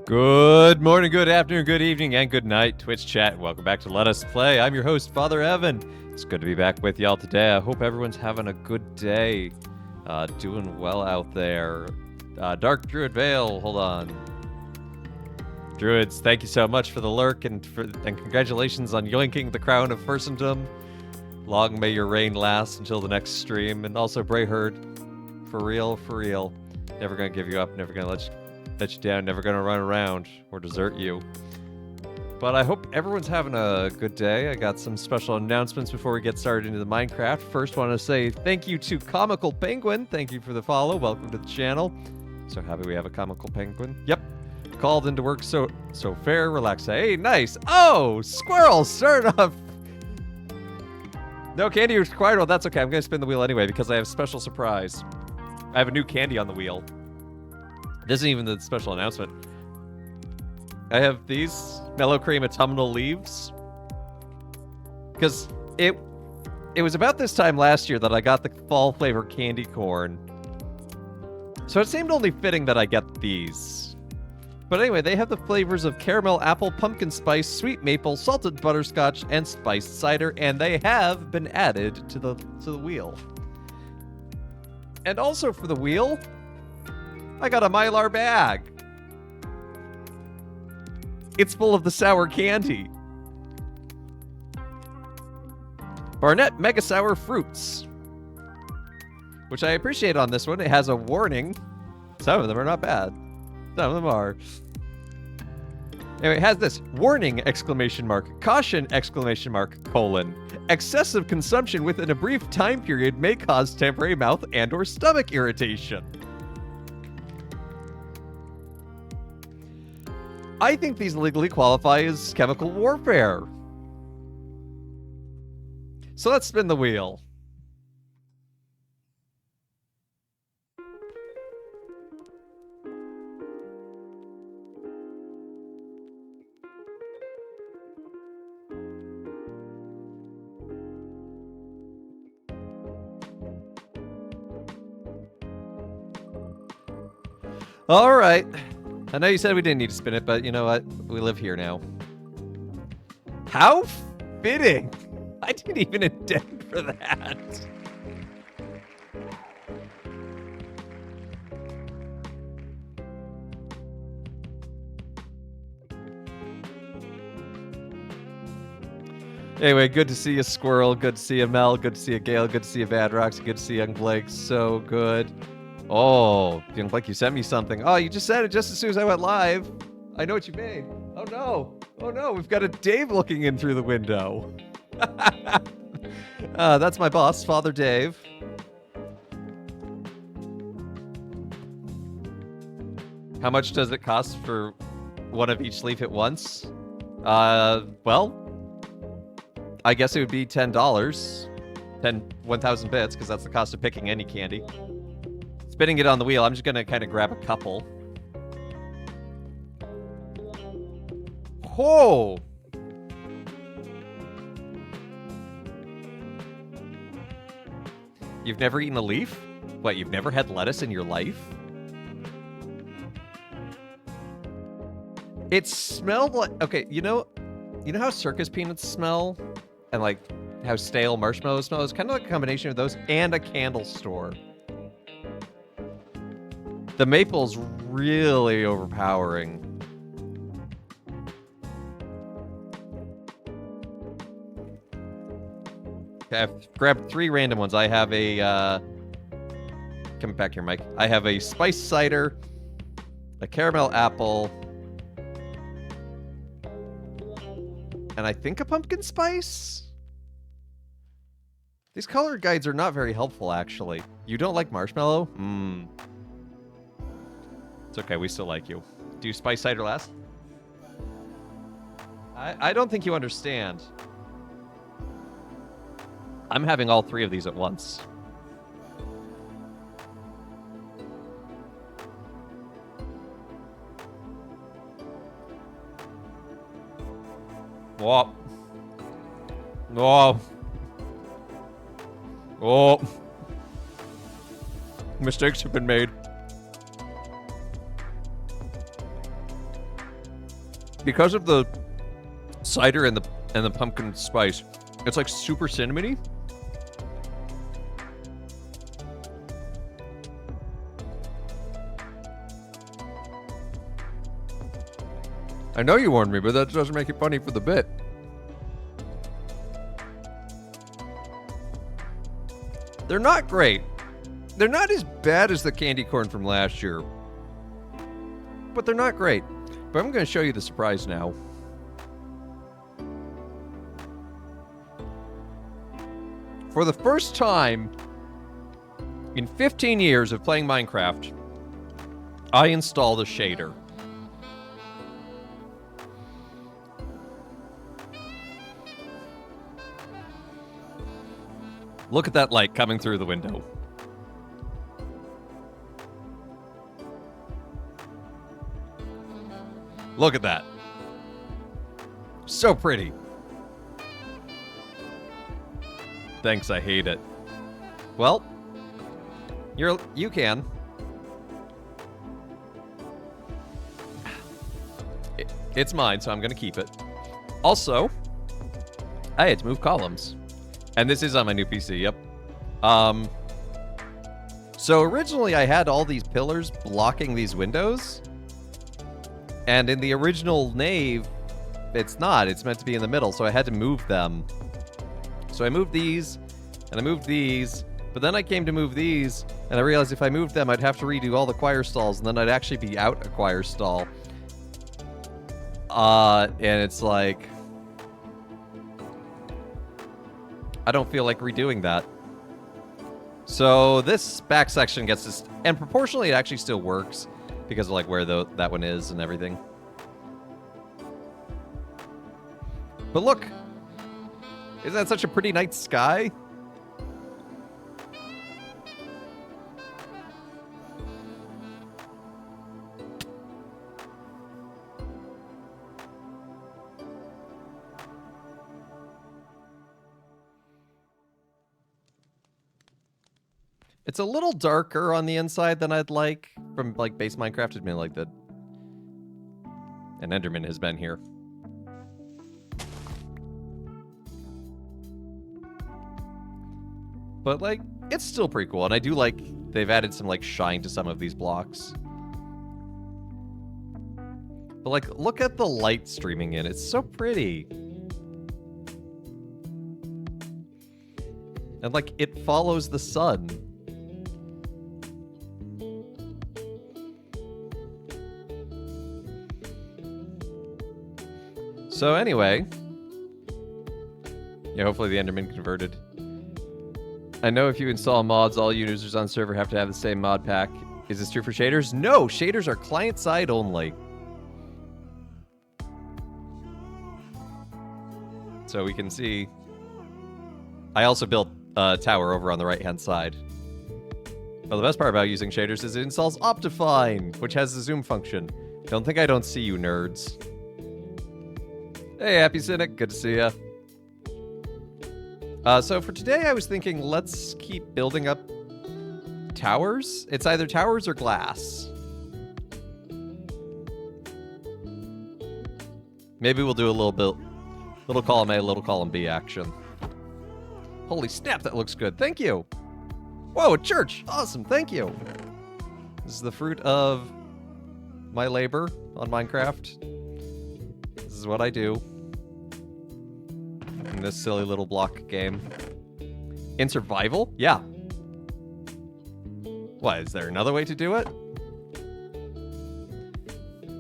Good morning, good afternoon, good evening, and good night, Twitch chat. Welcome back to Let Us Play. I'm your host, Father Evan. It's good to be back with y'all today. I hope everyone's having a good day. Doing well out there. Dark Druid Vale, hold on. Druids, thank you so much for the lurk and congratulations on yoinking the crown of Fursendom. Long may your reign last until the next stream. And also Brayherd, for real, for real. Never gonna give you up, never gonna let you down, never gonna run around or desert you. But I hope everyone's having a good day. I got some special announcements before we get started into the Minecraft. First, want to say thank you to Comical Penguin. Thank you for the follow. Welcome to the channel. So happy we have a Comical Penguin. Yep. Called into work so fair, relax. Hey, nice. Oh, squirrel, start off. No candy required. Well, that's okay. I'm gonna spin the wheel anyway because I have a special surprise. I have a new candy on the wheel. This isn't even the special announcement. I have these Mellow Cream Autumnal Leaves. Because it was about this time last year that I got the fall flavor candy corn. So it seemed only fitting that I get these. But anyway, they have the flavors of caramel, apple, pumpkin spice, sweet maple, salted butterscotch, and spiced cider, and they have been added to the wheel. And also for the wheel, I got a Mylar bag. It's full of the sour candy. Barnett Mega Sour Fruits. Which I appreciate on this one. It has a warning. Some of them are not bad. Some of them are. Anyway, it has this warning, exclamation mark, caution, exclamation mark, colon. Excessive consumption within a brief time period may cause temporary mouth and or stomach irritation. I think these legally qualify as chemical warfare. So let's spin the wheel. All right. I know you said we didn't need to spin it, but you know what? We live here now. How fitting! I didn't even intend for that. Anyway, good to see you, Squirrel. Good to see you, Mel. Good to see you, Gale. Good to see you, Vadrox. Good to see Young Blake. So good. Oh, Young Blake, you sent me something. Oh, you just said it just as soon as I went live. I know what you made. Oh no. Oh no, we've got a Dave looking in through the window. That's my boss, Father Dave. How much does it cost for one of each leaf at once? Well, I guess it would be $10. 1,000 bits, because that's the cost of picking any candy. Spinning it on the wheel, I'm just gonna kind of grab a couple. Oh! You've never eaten a leaf? What, you've never had lettuce in your life? It smelled like... Okay, you know how circus peanuts smell? And like how stale marshmallows smell? It's kind of like a combination of those and a candle store. The maple's really overpowering. Okay, I've grabbed 3 random ones. I have a, come back here, Mike. I have a spiced cider, a caramel apple, and I think a pumpkin spice? These color guides are not very helpful, actually. You don't like marshmallow? It's okay, we still like you. Do spice cider last? I don't think you understand. I'm having all 3 of these at once. Whoa. Whoa. Oh. Mistakes have been made. because of the cider and the pumpkin spice, it's like super cinnamony. I know you warned me, but that doesn't make it funny for the bit. They're not great. They're not as bad as the candy corn from last year. But they're not great. But I'm going to show you the surprise now. For the first time in 15 years of playing Minecraft, I installed a shader. Look at that light coming through the window. Look at that. So pretty. Thanks, I hate it. Well, you can. It's mine, so I'm gonna keep it. Also, I had to move columns. And this is on my new PC, yep. So originally I had all these pillars blocking these windows. And in the original nave, it's not. It's meant to be in the middle, so I had to move them. So I moved these, and I moved these, but then I came to move these, and I realized if I moved them, I'd have to redo all the choir stalls, and then I'd actually be out a choir stall. And it's like, I don't feel like redoing that. So this back section gets this, and proportionally it actually still works because of like where that one is and everything. But look, isn't that such a pretty night sky? It's a little darker on the inside than I'd like from like base Minecraft. Admit like that. An Enderman has been here. But like, it's still pretty cool, and I do like they've added some like shine to some of these blocks. But like, look at the light streaming in. It's so pretty. And like, it follows the sun. So anyway, yeah, hopefully the Enderman converted. I know if you install mods, all users on server have to have the same mod pack. Is this true for shaders? No, shaders are client-side only. So we can see, I also built a tower over on the right-hand side. Well, the best part about using shaders is it installs Optifine, which has the zoom function. Don't think I don't see you, nerds. Hey, Happy Cynic, good to see ya. So for today, I was thinking let's keep building up towers. It's either towers or glass. Maybe we'll do a little column A, little column B action. Holy snap, that looks good. Thank you. Whoa, a church. Awesome, thank you. This is the fruit of my labor on Minecraft. This is what I do in this silly little block game. In survival? Yeah. What, is there another way to do it?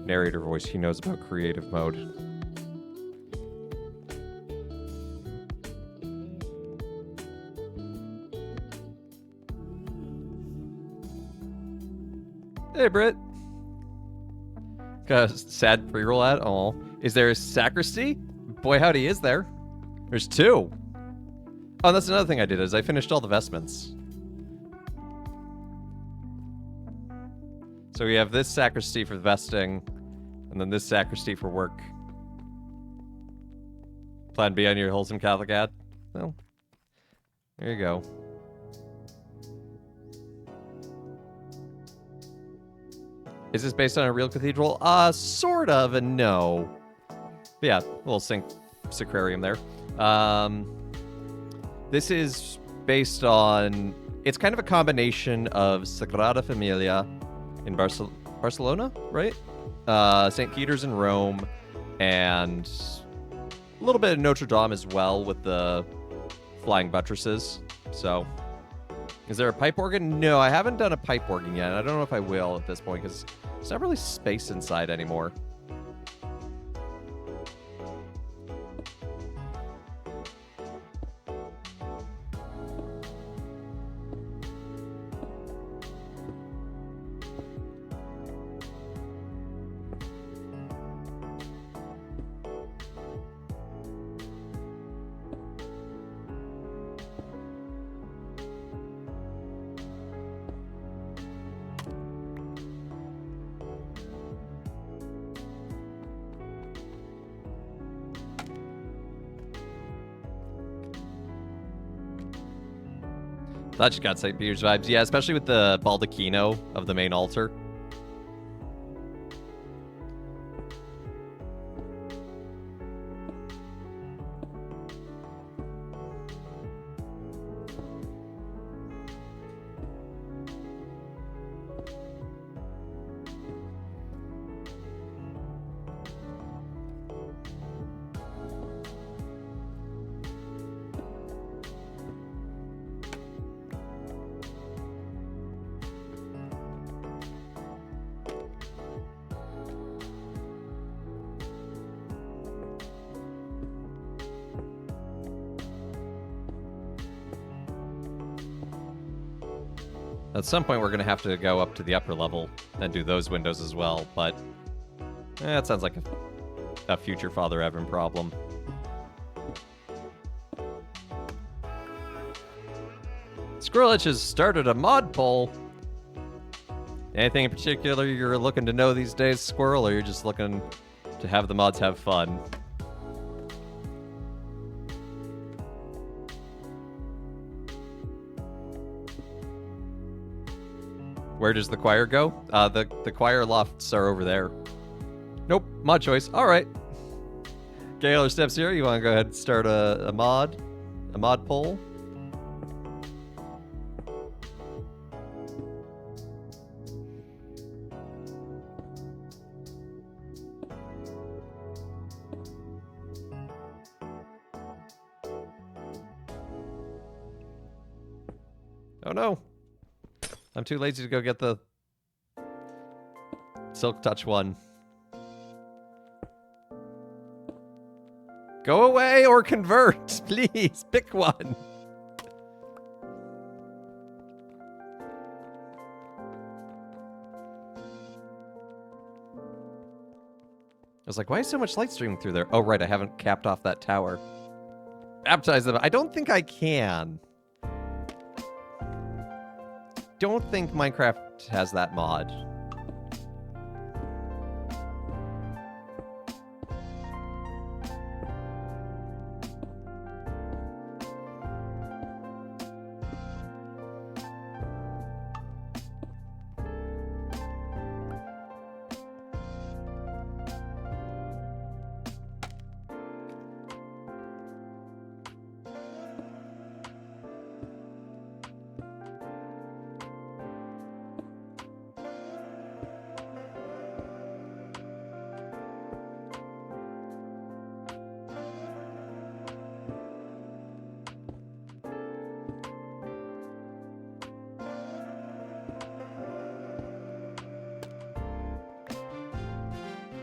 Narrator voice, he knows about creative mode. Hey, Britt. Got a sad pre-roll ad? Oh. Is there a sacristy? Boy, howdy, is there. There's two. Oh, and that's another thing I did, is I finished all the vestments. So we have this sacristy for vesting, and then this sacristy for work. Plan B on your wholesome Catholic ad? Well, there you go. Is this based on a real cathedral? Sort of, and no. But yeah, a little Sacrarium there. This is based on... It's kind of a combination of Sagrada Familia in Barcelona, right? St. Peter's in Rome, and a little bit of Notre Dame as well with the flying buttresses. So, is there a pipe organ? No, I haven't done a pipe organ yet. I don't know if I will at this point because there's not really space inside anymore. That just got St. Peter's vibes. Yeah, especially with the baldacchino of the main altar. At some point, we're going to have to go up to the upper level and do those windows as well, but that sounds like a future Father Evan problem. Squirrelich has started a mod poll. Anything in particular you're looking to know these days, Squirrel, or you're just looking to have the mods have fun? Where does the choir go? The choir lofts are over there. Nope, mod choice. All right. Gaylor Steps here. You want to go ahead and start a mod poll? Oh no. I'm too lazy to go get the Silk Touch one. Go away or convert, please. Pick one. I was like, why is so much light streaming through there? Oh, right, I haven't capped off that tower. Baptize them. I don't think I can. Don't think Minecraft has that mod.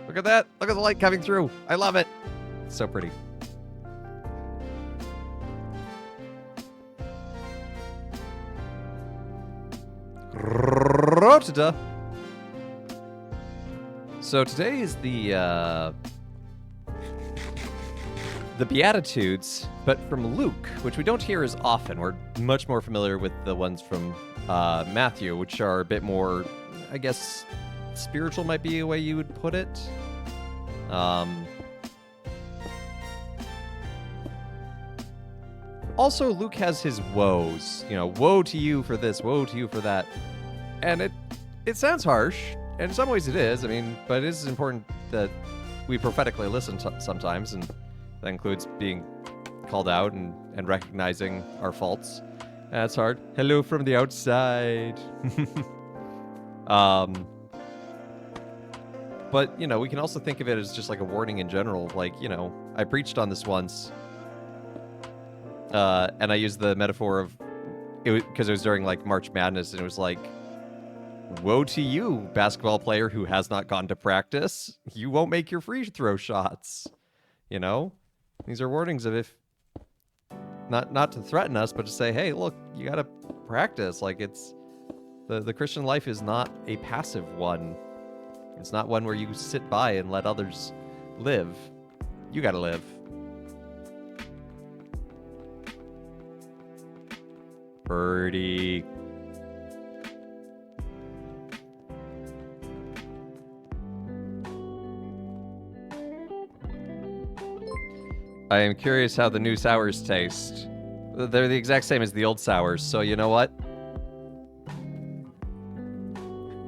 Look at that. Look at the light coming through. I love it. It's so pretty. Rotata. So today is the Beatitudes, but from Luke, which we don't hear as often. We're much more familiar with the ones from Matthew, which are a bit more, I guess, spiritual might be a way you would put it. Also, Luke has his woes. You know, woe to you for this, woe to you for that. And it sounds harsh, and in some ways it is. I mean, but it is important that we prophetically listen sometimes, and that includes being called out and recognizing our faults. That's hard. Hello from the outside. But, you know, we can also think of it as just like a warning in general. Like, you know, I preached on this once, and I used the metaphor of, because it was during like March Madness, and it was like, woe to you, basketball player who has not gone to practice. You won't make your free throw shots. You know? These are warnings of if, not to threaten us, but to say, hey, look, you gotta practice. Like, it's, the Christian life is not a passive one. It's not one where you sit by and let others live. You gotta live. Birdie. I am curious how the new sours taste. They're the exact same as the old sours, so you know what?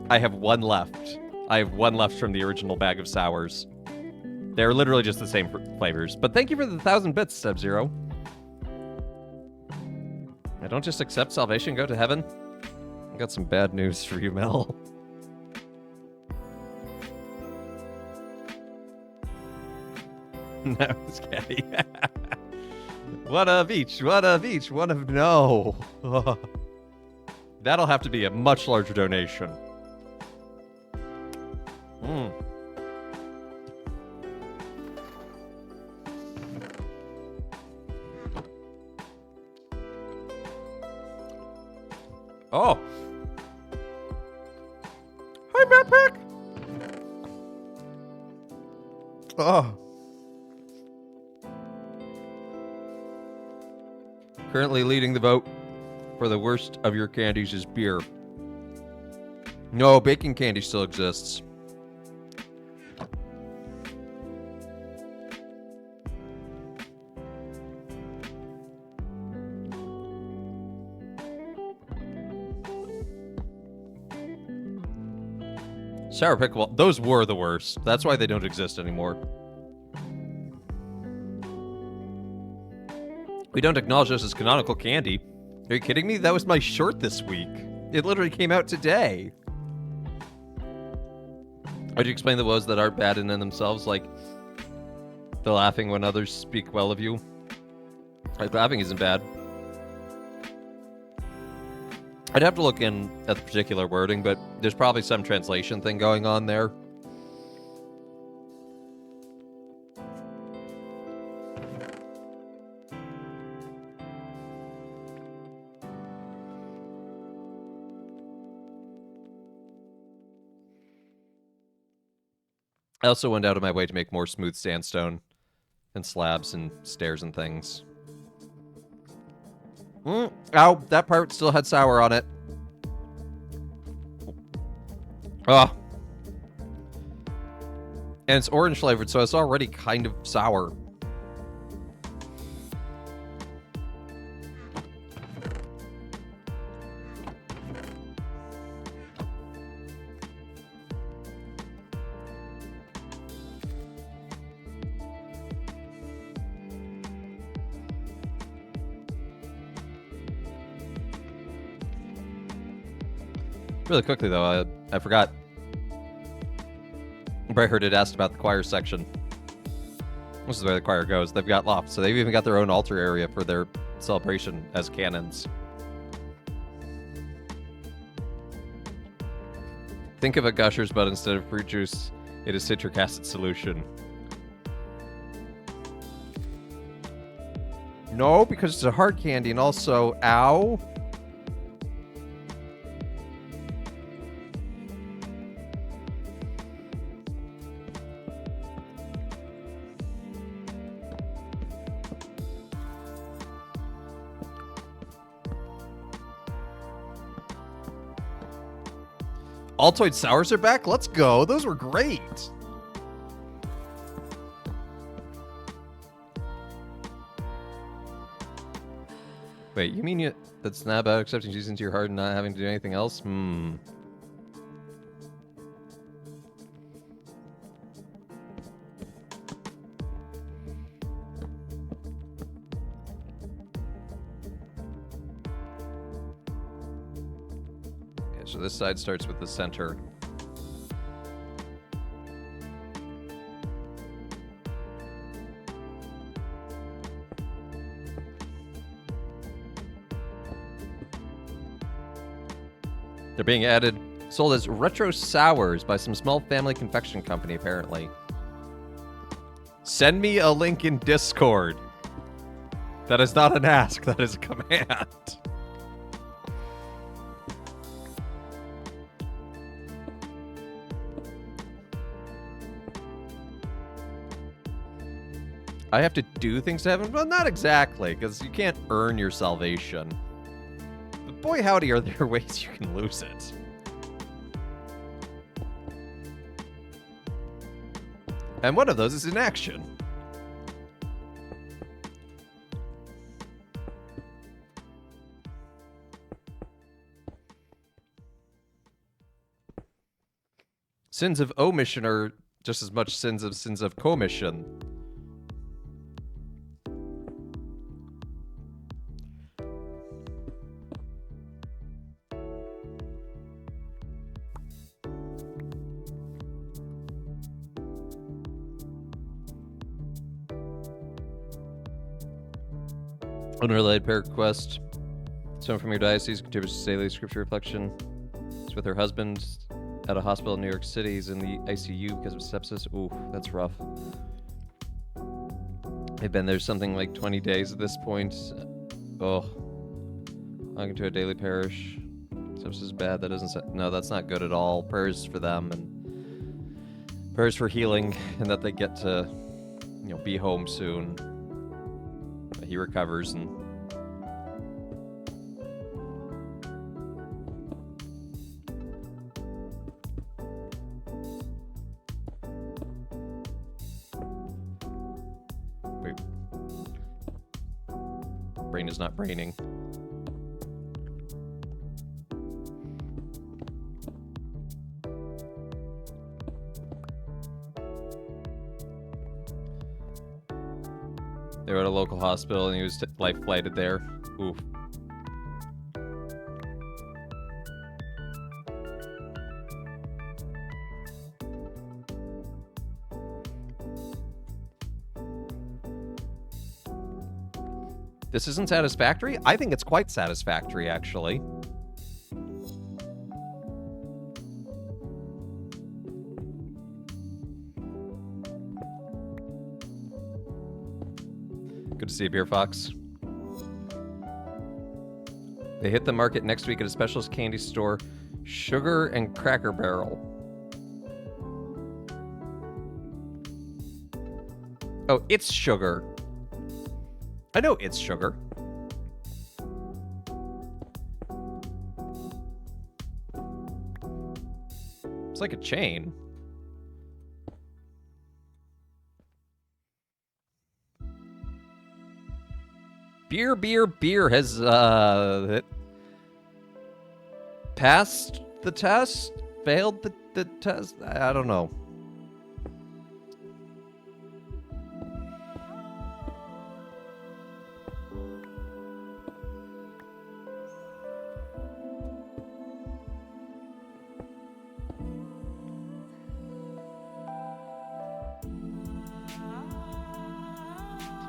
I have one left. I have one left from the original bag of sours. They're literally just the same flavors. But thank you for the 1,000 bits, Sub-Zero. I don't just accept salvation and go to heaven. I got some bad news for you, Mel. No, it's Caddy. One of each, one of each, one of no. That'll have to be a much larger donation. Oh. Hi, Backpack. Oh. Currently leading the vote for the worst of your candies is beer. No, baking candy still exists. Sour pickle, those were the worst. That's why they don't exist anymore. We don't acknowledge this as canonical candy. Are you kidding me? That was my short this week. It literally came out today. Would you explain the woes that aren't bad in themselves, like the laughing when others speak well of you? Like, laughing isn't bad. I'd have to look in at the particular wording, but there's probably some translation thing going on there. I also went out of my way to make more smooth sandstone and slabs and stairs and things. Ow, that part still had sour on it. Oh. And it's orange flavored, so it's already kind of sour. Really quickly, though, I forgot. Bray Heard had asked about the choir section. This is where the choir goes. They've got lofts, so they've even got their own altar area for their celebration as canons. Think of a Gushers, but instead of fruit juice, it is citric acid solution. No, because it's a hard candy, and also, ow. Altoid Sours are back? Let's go. Those were great. Wait, you mean that's not about accepting Jesus into your heart and not having to do anything else? Okay, so this side starts with the center. They're being sold as retro sours by some small family confection company, apparently. Send me a link in Discord. That is not an ask, that is a command. I have to do things to heaven? Well, not exactly, because you can't earn your salvation. But boy howdy, are there ways you can lose it. And one of those is inaction. Sins of omission are just as much sins of commission. Unrelated prayer request. Someone from your diocese contributes to daily scripture reflection. It's with her husband at a hospital in New York City. He's in the ICU because of sepsis. Ooh, that's rough. They've been there something like 20 days at this point. Oh. Belonging to a daily parish. Sepsis is bad. That doesn't... No, that's not good at all. Prayers for them and prayers for healing and that they get to, be home soon. He recovers and... Wait. Brain is not braining. They were at a local hospital and he was life flighted there. Oof. This isn't satisfactory? I think it's quite satisfactory, actually. Good to see you, Beer Fox. They hit the market next week at a specialist candy store, Sugar and Cracker Barrel. Oh, it's sugar. I know it's sugar. It's like a chain. Beer has passed the test, failed the test. I don't know.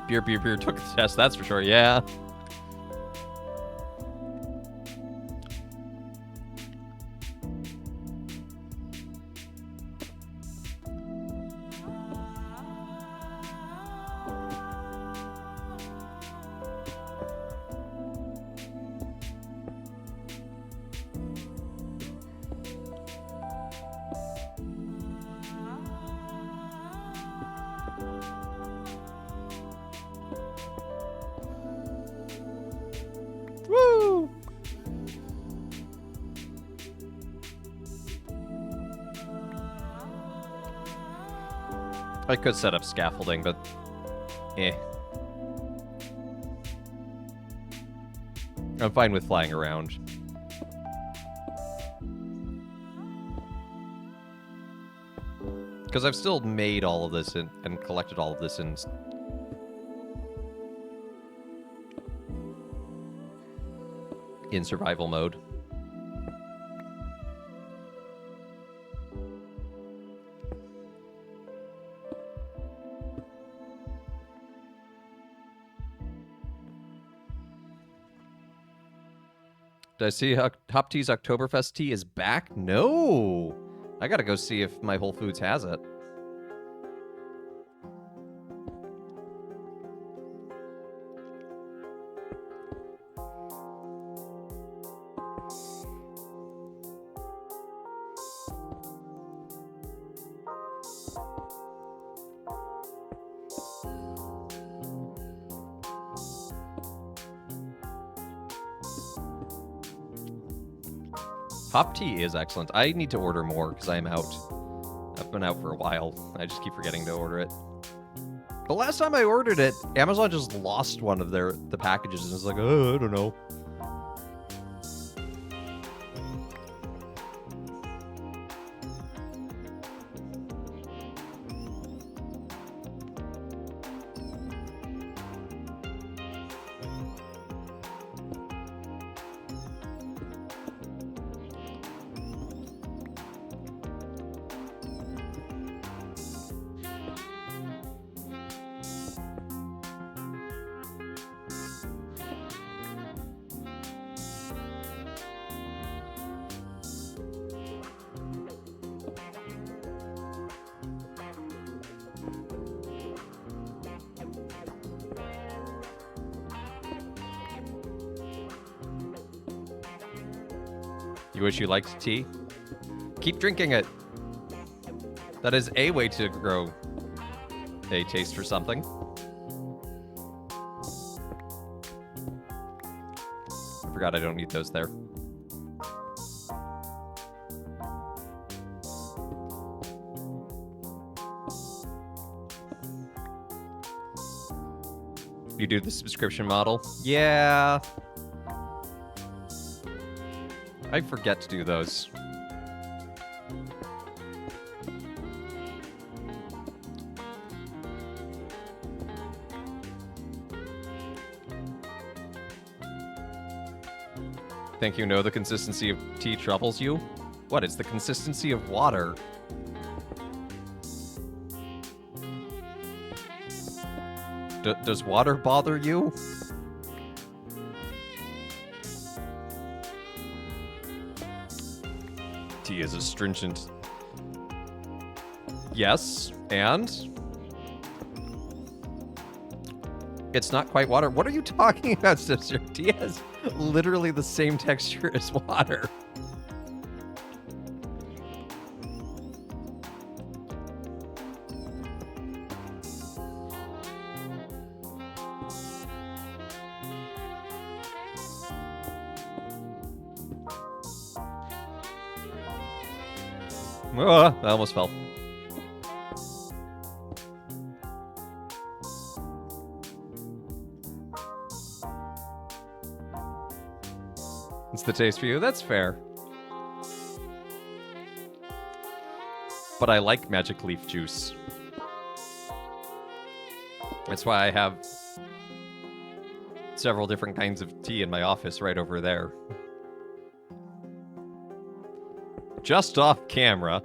Beer took the test, that's for sure, yeah. Woo! I could set up scaffolding, but I'm fine with flying around. Because I've still made all of this and collected all of this in survival mode. Did I see Hop Tea's Oktoberfest tea is back? No! I gotta go see if my Whole Foods has it. Hop tea is excellent. I need to order more because I'm out. I've been out for a while. I just keep forgetting to order it. The last time I ordered it, Amazon just lost one of the packages and was like, oh, I don't know. You wish you liked tea? Keep drinking it. That is a way to grow a taste for something. I forgot I don't need those there. You do the subscription model? Yeah. I forget to do those. Think you know the consistency of tea troubles you? What, it's the consistency of water. Does water bother you? Tea is astringent. Yes, and? It's not quite water. What are you talking about, sister? Tea has literally the same texture as water. Oh, I almost fell. It's the taste for you. That's fair. But I like magic leaf juice. That's why I have several different kinds of tea in my office right over there. Just off camera.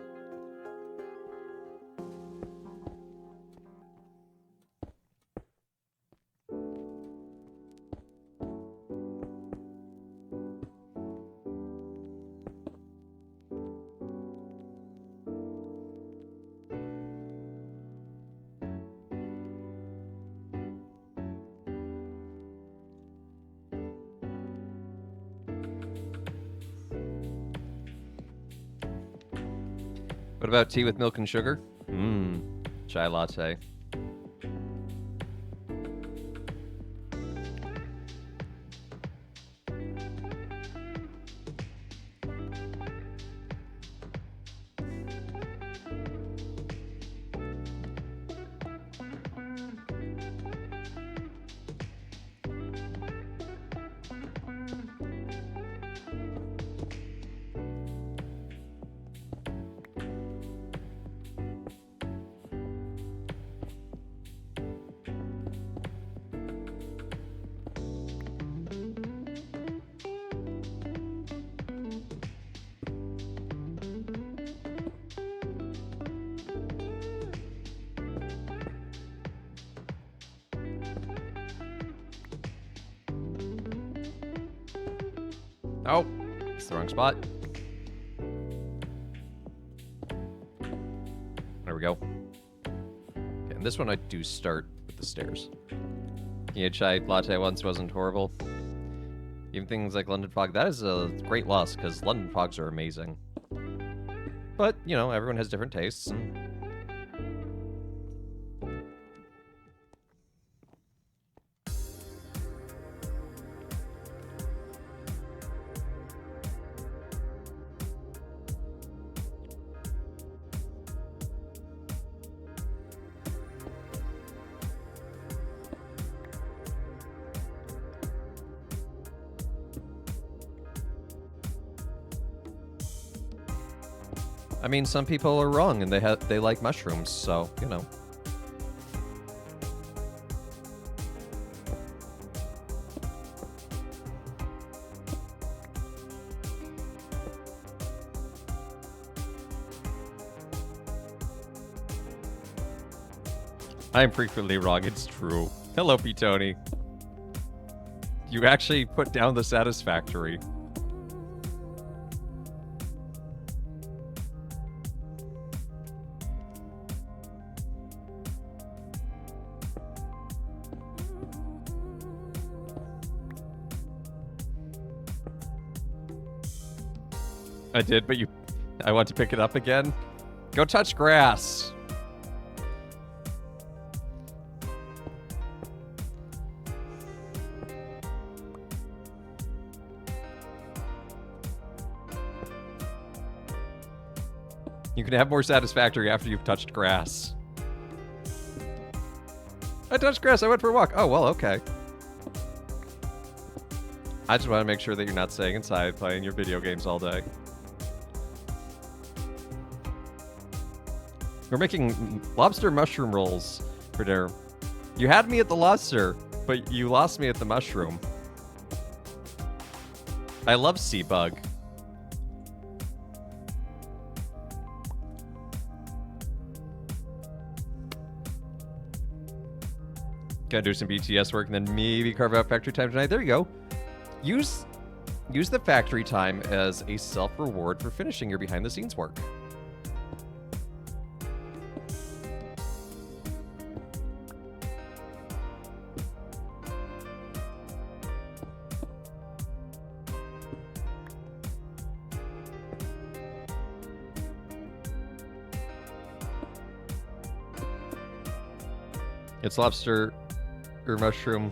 What about tea with milk and sugar? Chai latte. Oh, it's the wrong spot. There we go. Okay, and this one I do start with the stairs. The chai latte once wasn't horrible. Even things like London Fog, that is a great loss, because London Fogs are amazing. But, you know, everyone has different tastes, and... I mean, some people are wrong, and they like mushrooms, so, you know. I am frequently wrong, it's true. Hello, P. Tony. You actually put down the satisfactory. I did, but I want to pick it up again. Go touch grass. You can have more satisfactory after you've touched grass. I touched grass, I went for a walk. Oh, well, okay. I just want to make sure that you're not staying inside playing your video games all day. We're making lobster mushroom rolls for dinner. You had me at the lobster, but you lost me at the mushroom. I love sea bug. Gotta do some BTS work and then maybe carve out factory time tonight. There you go. Use the factory time as a self-reward for finishing your behind-the-scenes work. It's lobster or mushroom.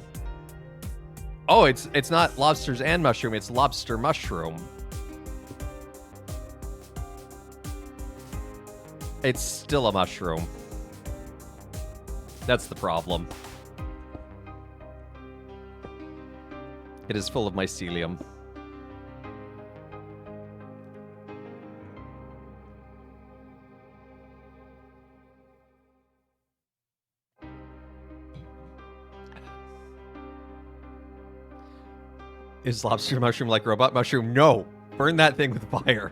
Oh, it's not lobsters and mushroom, it's lobster mushroom. It's still a mushroom. That's the problem. It is full of mycelium. Is lobster mushroom like robot mushroom? No! Burn that thing with fire.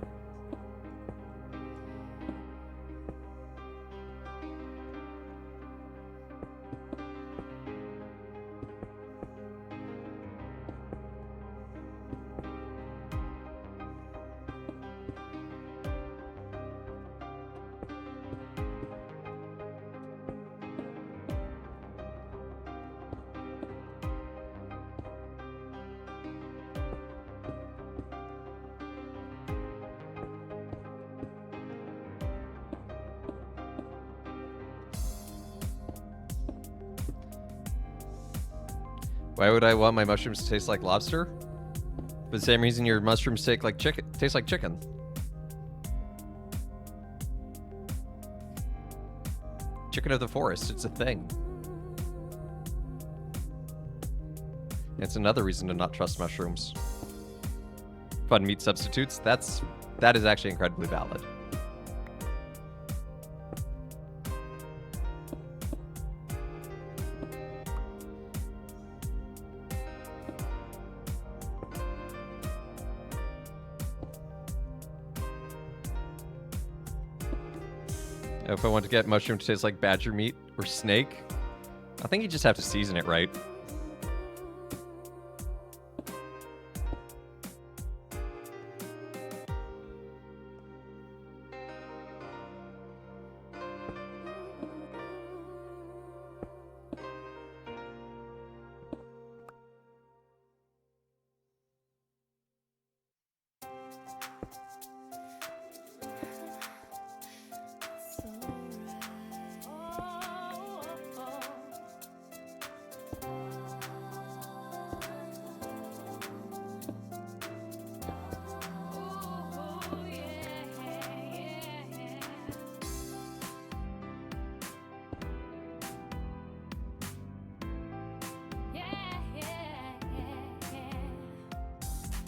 Why would I want my mushrooms to taste like lobster? For the same reason your mushrooms taste like chicken. Chicken of the forest, it's a thing. It's another reason to not trust mushrooms. Fun meat substitutes, that is actually incredibly valid. If I want to get mushroom to taste like badger meat or snake, I think you just have to season it right.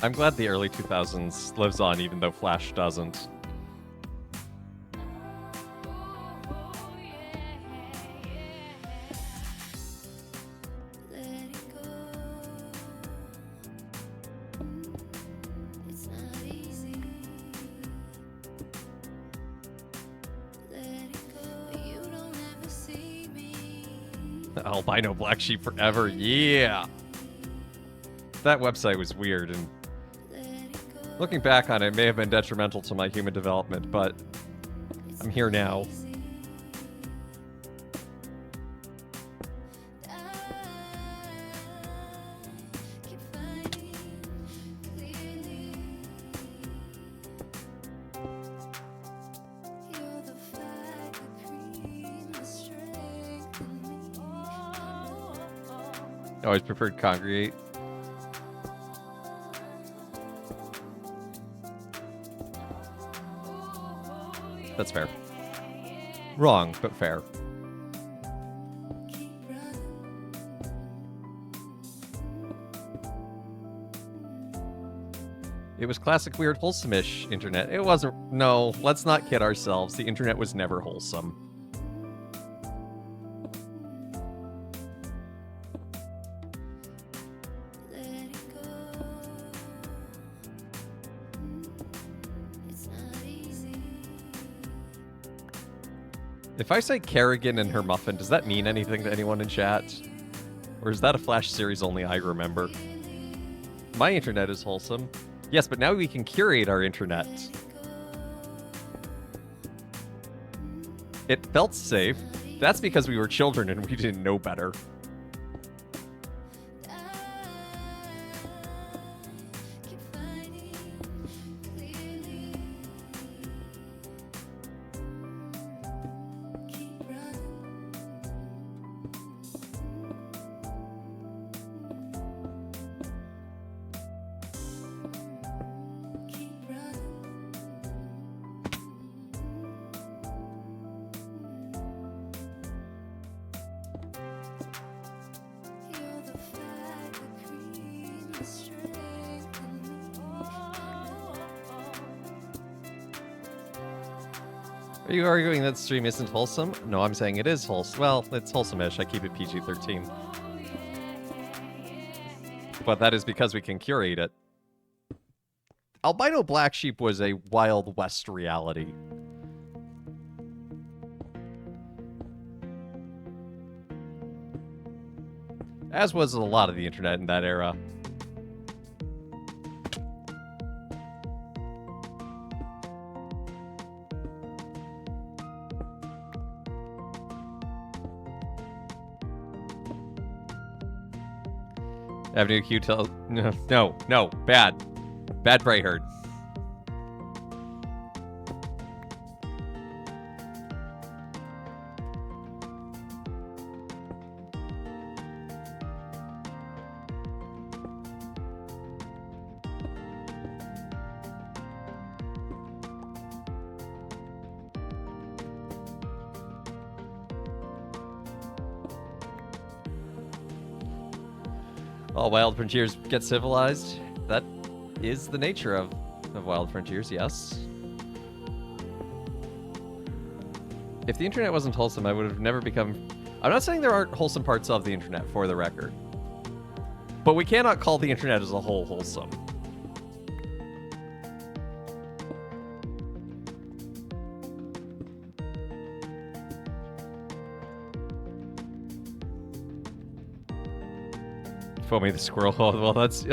I'm glad the early 2000s lives on even though Flash doesn't. Albino Black Sheep forever, yeah! That website was weird, and looking back on it, it may have been detrimental to my human development, but I'm here now. Always preferred Congregate. That's fair. Wrong, but fair. It was classic weird wholesome-ish internet. It wasn't... No, let's not kid ourselves. The internet was never wholesome. If I say Kerrigan and her muffin, does that mean anything to anyone in chat? Or is that a Flash series only I remember? My internet is wholesome. Yes, but now we can curate our internet. It felt safe. That's because we were children and we didn't know better. Are you arguing that stream isn't wholesome? No, I'm saying it is wholesome. Well, it's wholesome-ish. I keep it PG-13. But that is because we can curate it. Albino Black Sheep was a Wild West reality. As was a lot of the internet in that era. Avenue Q tells... No, bad. Bad Brightherd. All Wild Frontiers get civilized. That is the nature of Wild Frontiers, yes. If the internet wasn't wholesome, I would have never become... I'm not saying there aren't wholesome parts of the internet, for the record. But we cannot call the internet as a whole wholesome. Foamy the Squirrel. Oh, well, that's...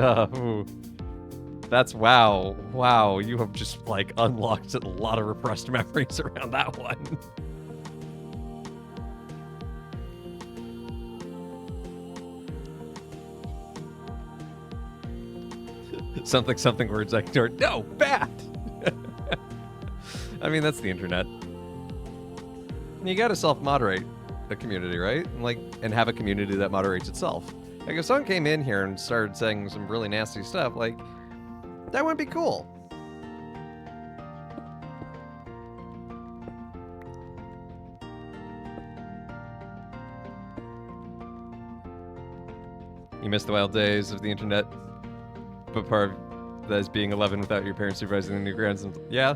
That's wow. Wow, you have just, like, unlocked a lot of repressed memories around that one. something words I ignored. No, bad! I mean, that's the internet. You gotta self-moderate a community, right? And have a community that moderates itself. Like, if someone came in here and started saying some really nasty stuff, like, that wouldn't be cool. You miss the wild days of the internet, but part of That is being 11 without your parents supervising the new grandson. Yeah.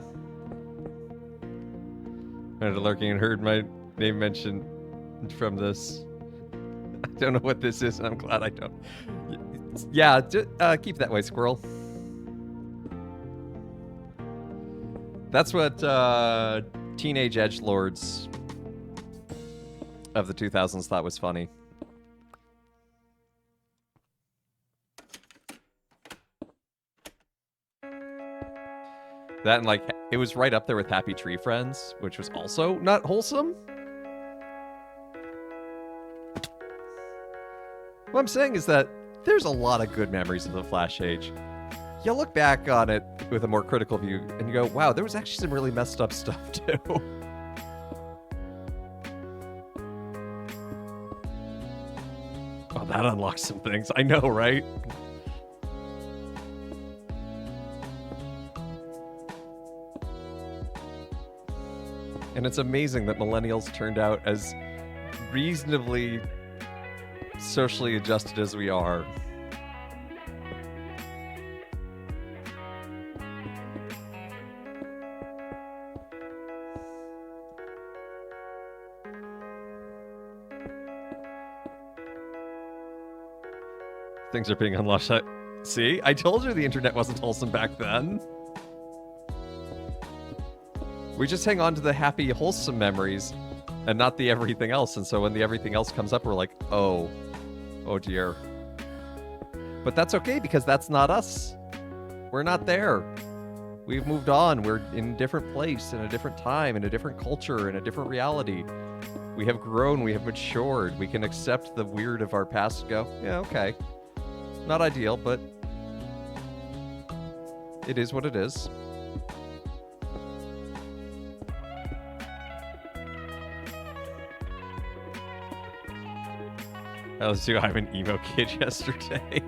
I had lurking and heard my name mentioned from this. I don't know what this is, and I'm glad I don't. Yeah, keep that way, squirrel. That's what teenage edgelords of the 2000s thought was funny. That and like, it was right up there with Happy Tree Friends, which was also not wholesome. What I'm saying is that there's a lot of good memories of the Flash Age. You look back on it with a more critical view and you go, wow, there was actually some really messed up stuff too. Oh, that unlocks some things. I know, right? And it's amazing that millennials turned out as reasonably socially adjusted as we are. Things are being unlocked. See? I told you the internet wasn't wholesome back then. We just hang on to the happy, wholesome memories and not the everything else. And so when the everything else comes up, we're like, oh dear. But that's okay because that's not us. We're not there. We've moved on. We're in a different place, in a different time, in a different culture, in a different reality. We have grown. We have matured. We can accept the weird of our past and go, yeah, okay. Not ideal, but it is what it is. I was too. I'm an emo kid yesterday.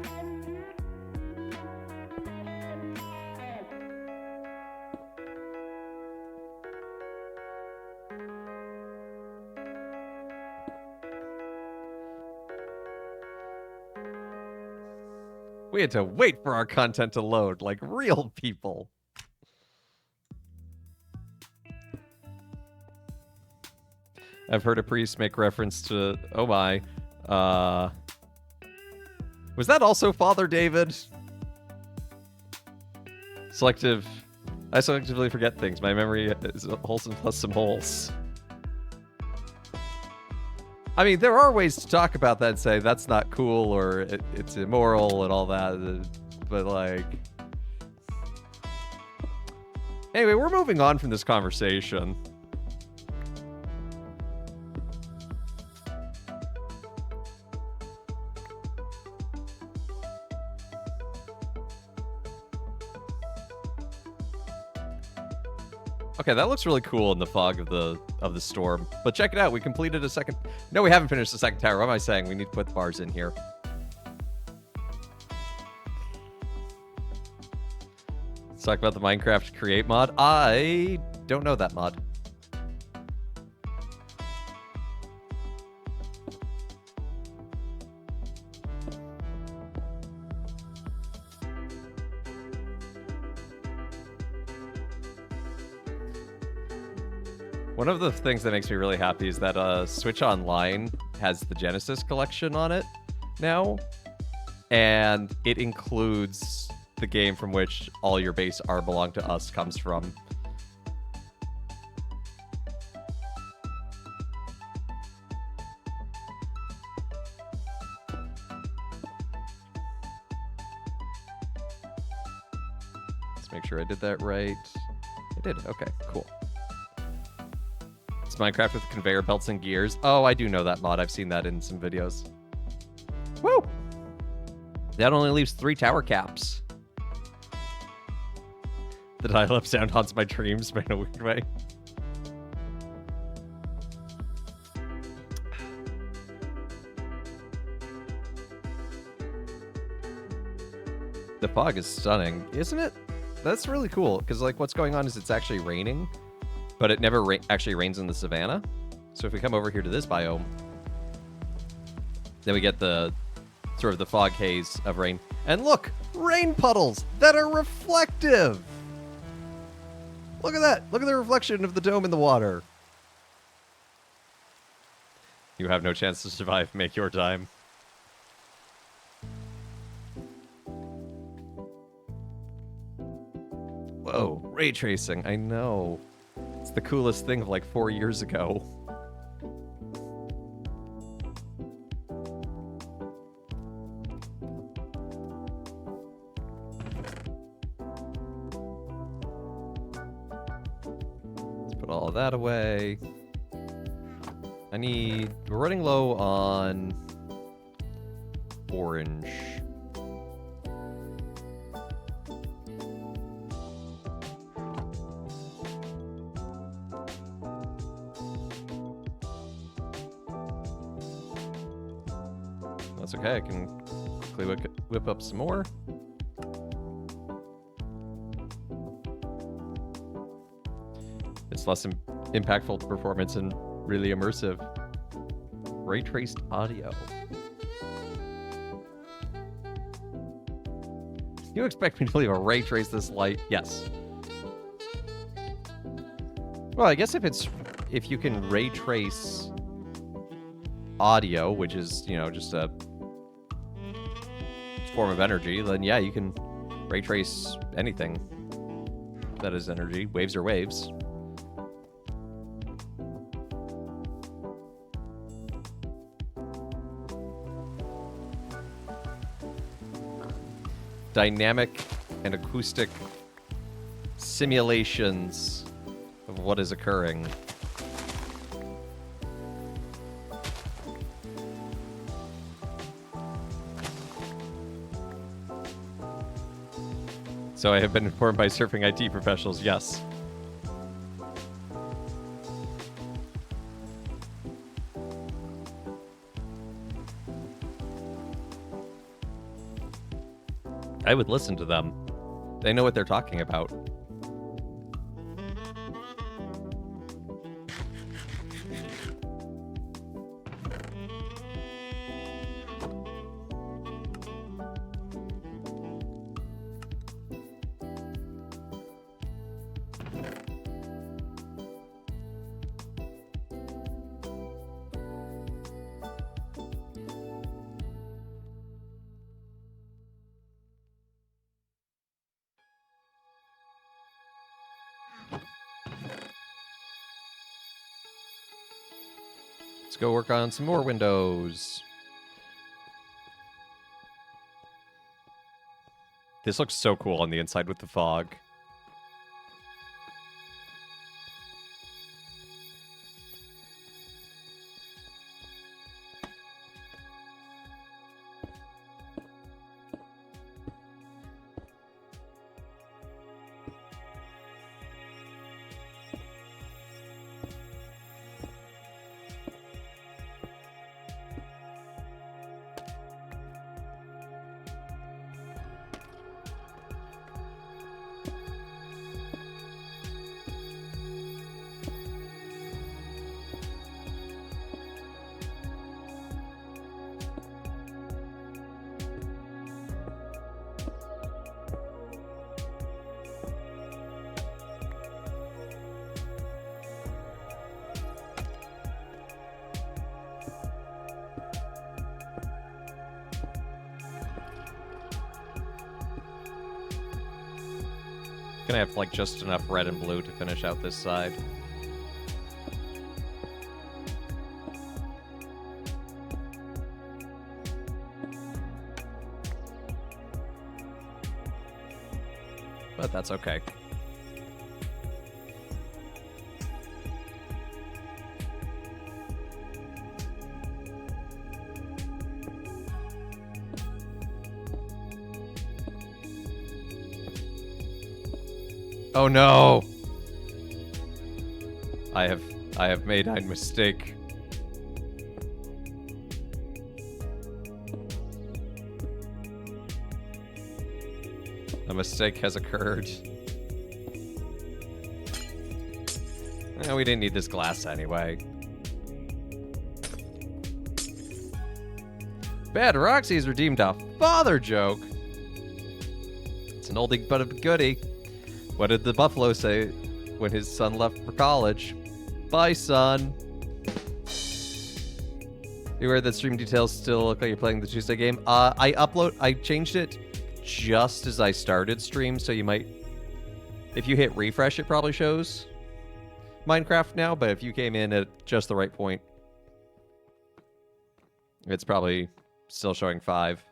We had to wait for our content to load like real people. I've heard a priest make reference to, oh my, was that also Father David? Selective. I selectively forget things. My memory is wholesome plus some holes. I mean, there are ways to talk about that and say that's not cool or it's immoral and all that, but like... Anyway, we're moving on from this conversation. Okay, that looks really cool in the fog of the storm. But check it out, we completed a second... No, we haven't finished the second tower. What am I saying? We need to put the bars in here. Let's talk about the Minecraft Create mod. I don't know that mod. One of the things that makes me really happy is that Switch Online has the Genesis collection on it now, and it includes the game from which all your base R Belong to Us comes from. Let's make sure I did that right. I did. Okay, cool. It's Minecraft with conveyor belts and gears. Oh, I do know that mod. I've seen that in some videos. Woo! That only leaves 3 tower caps. The dial-up sound haunts my dreams, but in a weird way. The fog is stunning, isn't it? That's really cool, because like what's going on is it's actually raining. But it never actually rains in the savannah. So if we come over here to this biome, then we get the sort of the fog haze of rain. And look, rain puddles that are reflective. Look at that. Look at the reflection of the dome in the water. You have no chance to survive. Make your time. Whoa, ray tracing. I know. It's the coolest thing of like 4 years ago. Let's put all of that away. We're running low on orange. That's okay, I can quickly whip up some more. It's less impactful performance and really immersive. Ray traced audio. You expect me to leave a ray trace this light? Yes. Well, I guess if you can ray trace audio, which is, you know, just a form of energy, then yeah, you can ray trace anything that is energy. Waves are waves. Dynamic and acoustic simulations of what is occurring. So I have been informed by surfing IT professionals, yes. I would listen to them. They know what they're talking about. Let's go work on some more windows. This looks so cool on the inside with the fog. Gonna have like just enough red and blue to finish out this side. But that's okay. Oh no! I have made a mistake. A mistake has occurred. Eh, we didn't need this glass anyway. Bad Roxy has redeemed a father joke. It's an oldie but a goodie. What did the buffalo say when his son left for college? Bye, son. You aware that stream details still look like you're playing the Tuesday game? I changed it just as I started stream, so you might, if you hit refresh, it probably shows Minecraft now, but if you came in at just the right point, it's probably still showing 5.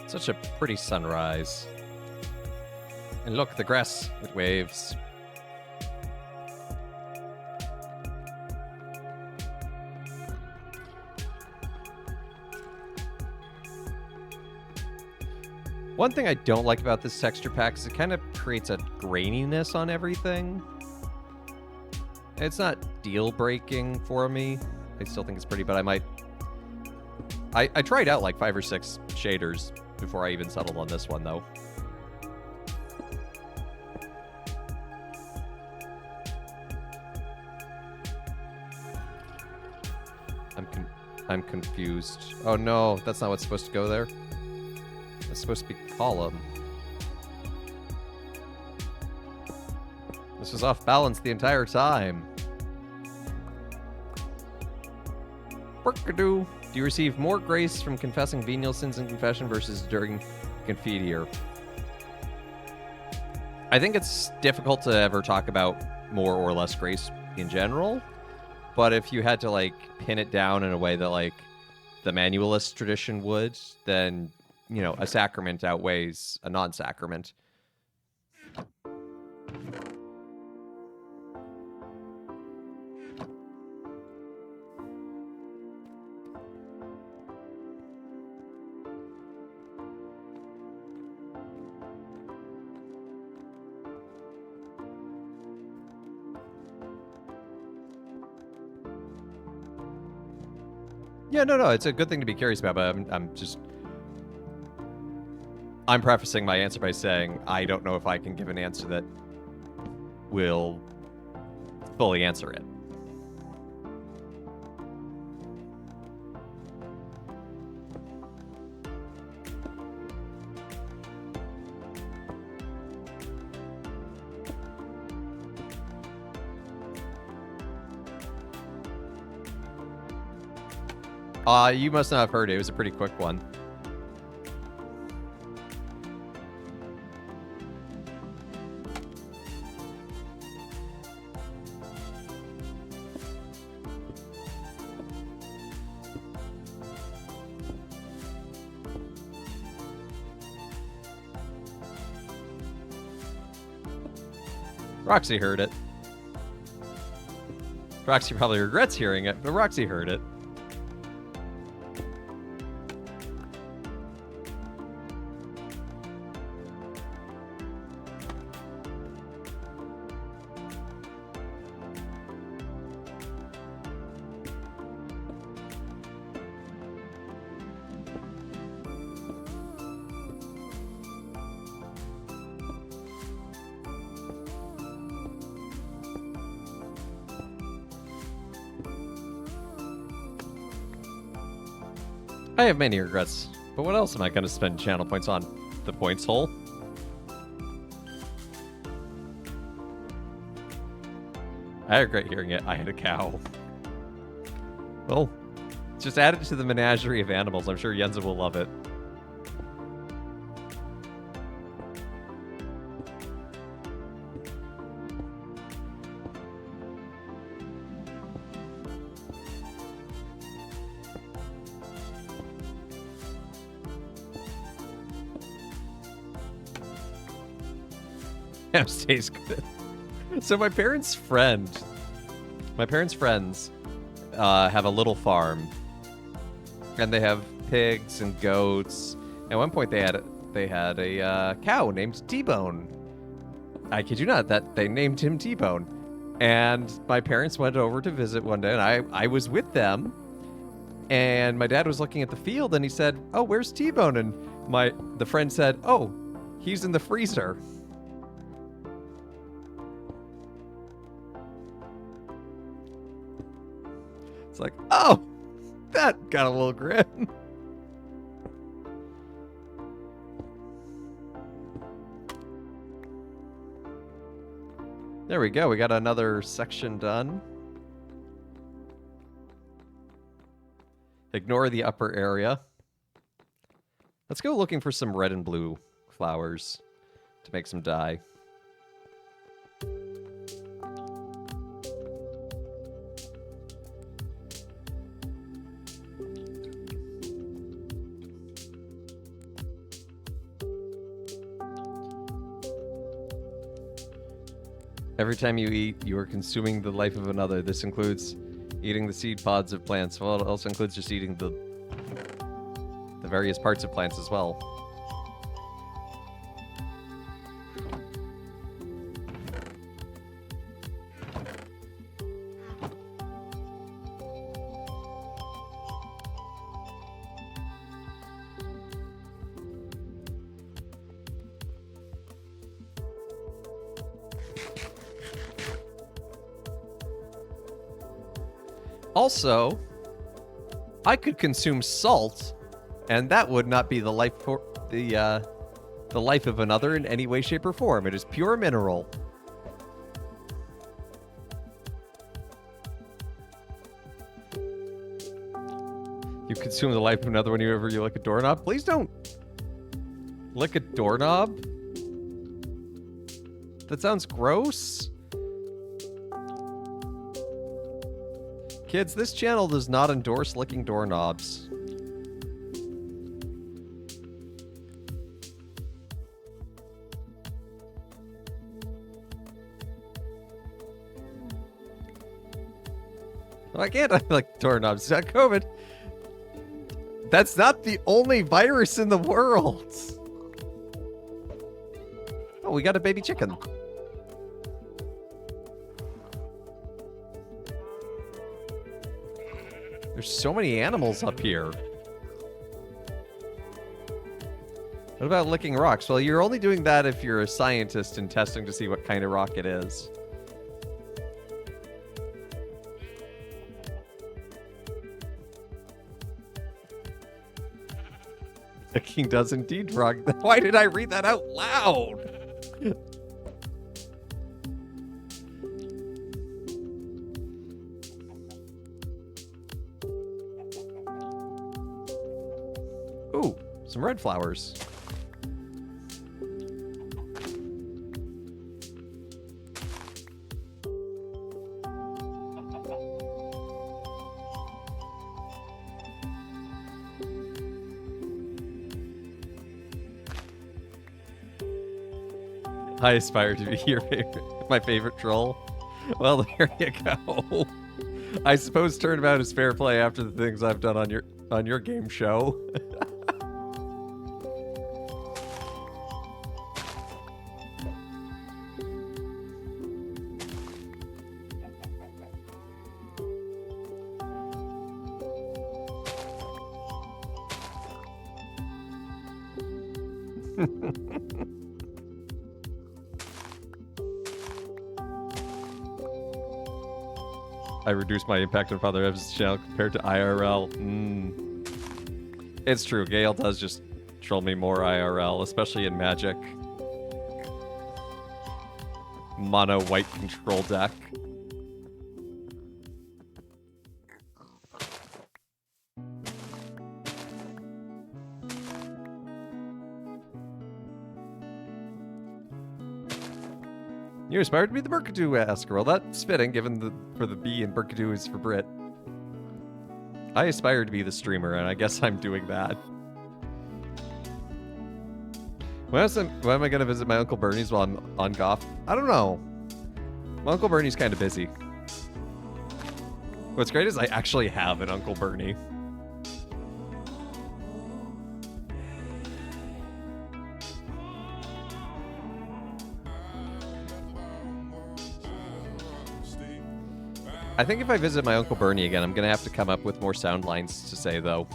Such a pretty sunrise. And look, the grass, it waves. One thing I don't like about this texture pack is it kind of creates a graininess on everything. It's not deal-breaking for me. I still think it's pretty, but I might... I tried out like 5 or 6 shaders before I even settled on this one, though. I'm confused. Oh no, that's not what's supposed to go there. It's supposed to be column. This was off balance the entire time. Workadoo. Do you receive more grace from confessing venial sins in confession versus during Confiteor? I think it's difficult to ever talk about more or less grace in general, but if you had to like pin it down in a way that like the manualist tradition would, then, you know, a sacrament outweighs a non-sacrament. Yeah, no, it's a good thing to be curious about, but I'm prefacing my answer by saying I don't know if I can give an answer that will fully answer it. You must not have heard it. It was a pretty quick one. Roxy heard it. Roxy probably regrets hearing it, but Roxy heard it. I have many regrets, but what else am I going to spend channel points on? The points hole? I regret hearing it. I had a cow. Well, just add it to the menagerie of animals. I'm sure Yenza will love it. Stays good. So my parents' friends have a little farm, and they have pigs and goats. At one point, they had they had a cow named T-Bone. I kid you not, that they named him T-Bone. And my parents went over to visit one day, and I was with them. And my dad was looking at the field, and he said, "Oh, where's T-Bone?" And the friend said, "Oh, he's in the freezer." It's like, oh, that got a little grim. There we go. We got another section done. Ignore the upper area. Let's go looking for some red and blue flowers to make some dye. Every time you eat, you are consuming the life of another. This includes eating the seed pods of plants. Well, it also includes just eating the various parts of plants as well. Also, I could consume salt, and that would not be the life of another in any way, shape, or form. It is pure mineral. You consume the life of another whenever you lick a doorknob. Please don't lick a doorknob. That sounds gross. Kids, this channel does not endorse licking doorknobs. Why can't I lick doorknobs? It's not COVID. That's not the only virus in the world. Oh, we got a baby chicken. There's so many animals up here. What about licking rocks? Well, you're only doing that if you're a scientist and testing to see what kind of rock it is. Licking does indeed rock. Why did I read that out loud? Ooh, some red flowers. I aspire to be my favorite troll. Well, there you go. I suppose turnabout is fair play after the things I've done on your game show. I reduced my impact on Father Evans' channel compared to IRL. It's true, Gale does just troll me more IRL, especially in Magic. Mono white control deck. You aspire to be the Burkadoo Asker. Well, that's fitting, given for the B and Burkadoo is for Brit. I aspire to be the streamer, and I guess I'm doing that. When am I going to visit my Uncle Bernie's while I'm on Goff? I don't know. My Uncle Bernie's kind of busy. What's great is I actually have an Uncle Bernie. I think if I visit my Uncle Bernie again, I'm going to have to come up with more sound lines to say, though.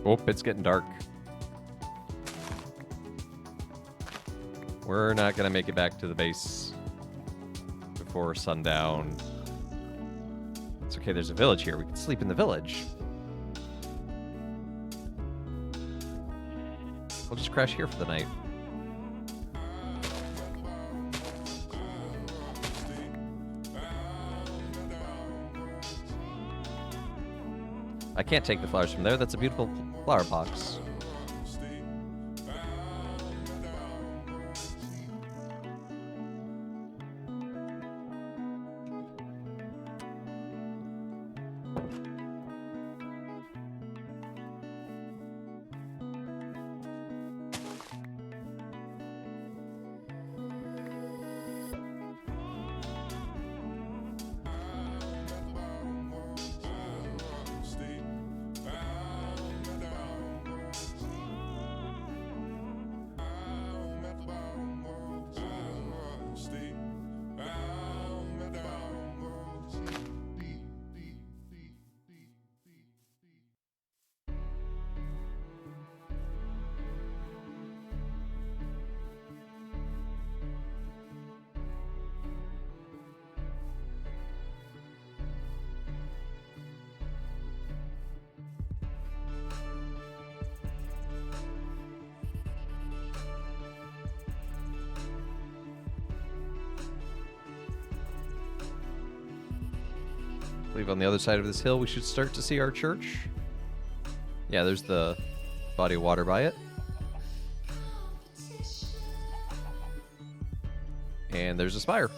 Oh, it's getting dark. We're not going to make it back to the base before sundown. It's okay, there's a village here. We can sleep in the village. We'll just crash here for the night. I can't take the flowers from there. That's a beautiful flower box. I believe on the other side of this hill we should start to see our church. Yeah, there's the body of water by it. And there's a spire.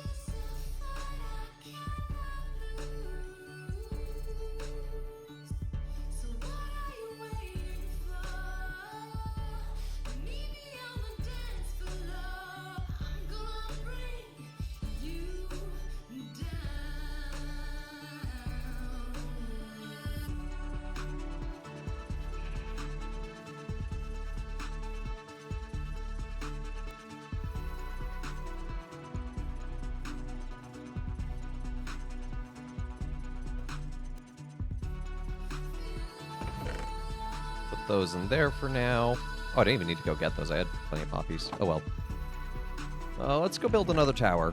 Those in there for now. Oh, I didn't even need to go get those. I had plenty of poppies. Oh well. Let's go build another tower.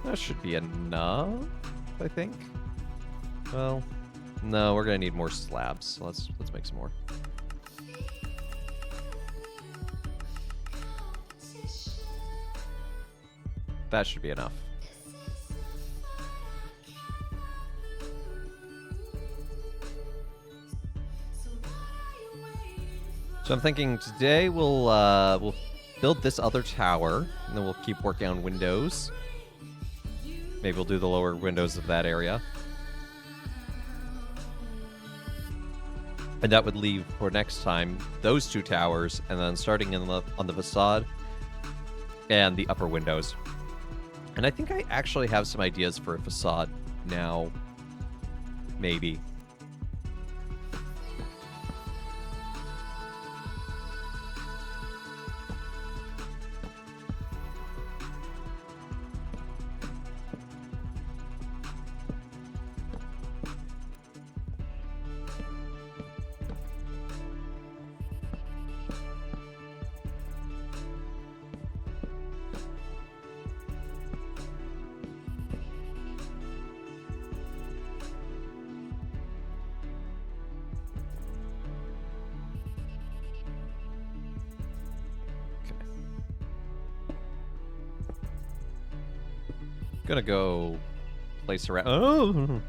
That should be enough, I think. Well, no, we're gonna need more slabs. So let's make some more. That should be enough. So I'm thinking today we'll build this other tower, and then we'll keep working on windows. Maybe we'll do the lower windows of that area. And that would leave for next time those two towers, and then starting on the facade and the upper windows. And I think I actually have some ideas for a facade now. Maybe. Gonna go place around. Oh!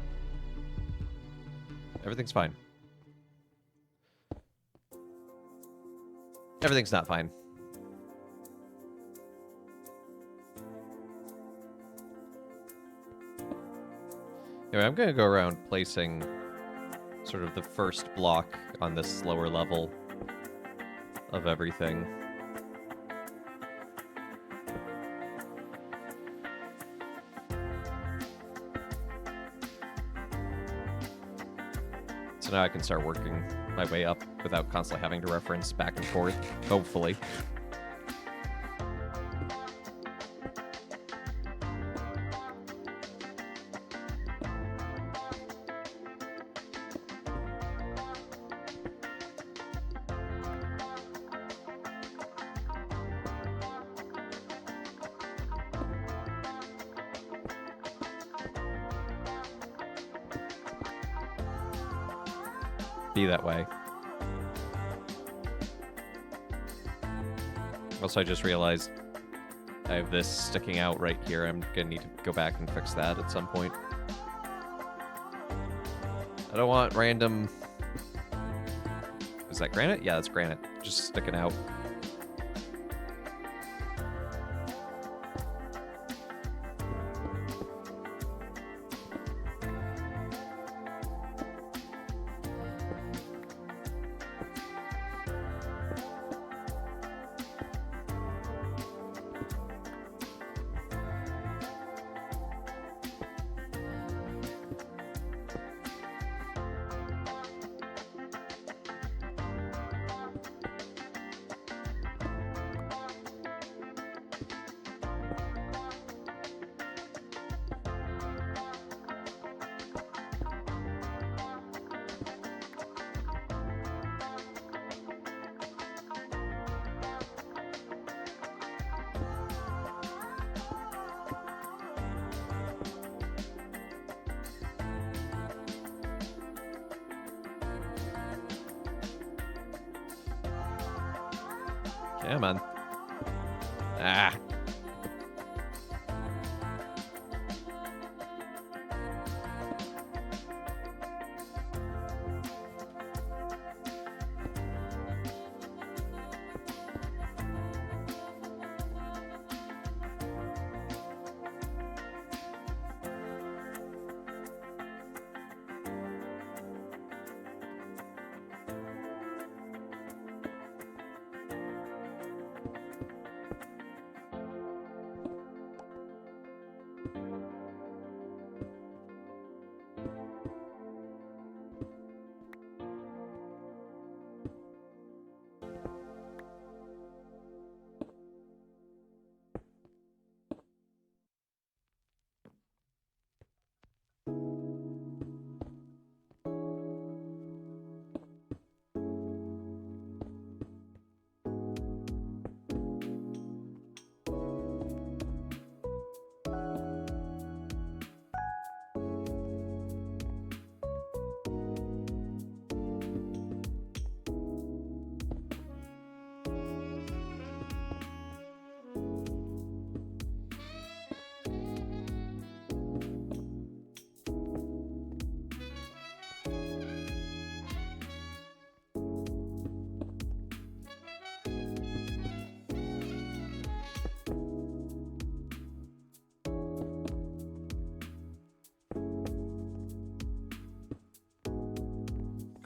Everything's fine. Everything's not fine. Anyway, I'm gonna go around placing sort of the first block on this lower level of everything. So now I can start working my way up without constantly having to reference back and forth, hopefully. Be that way. Also, I just realized I have this sticking out right here. I'm gonna need to go back and fix that at some point. I don't want random... Is that granite? Yeah, that's granite. Just sticking out. Come on. Ah.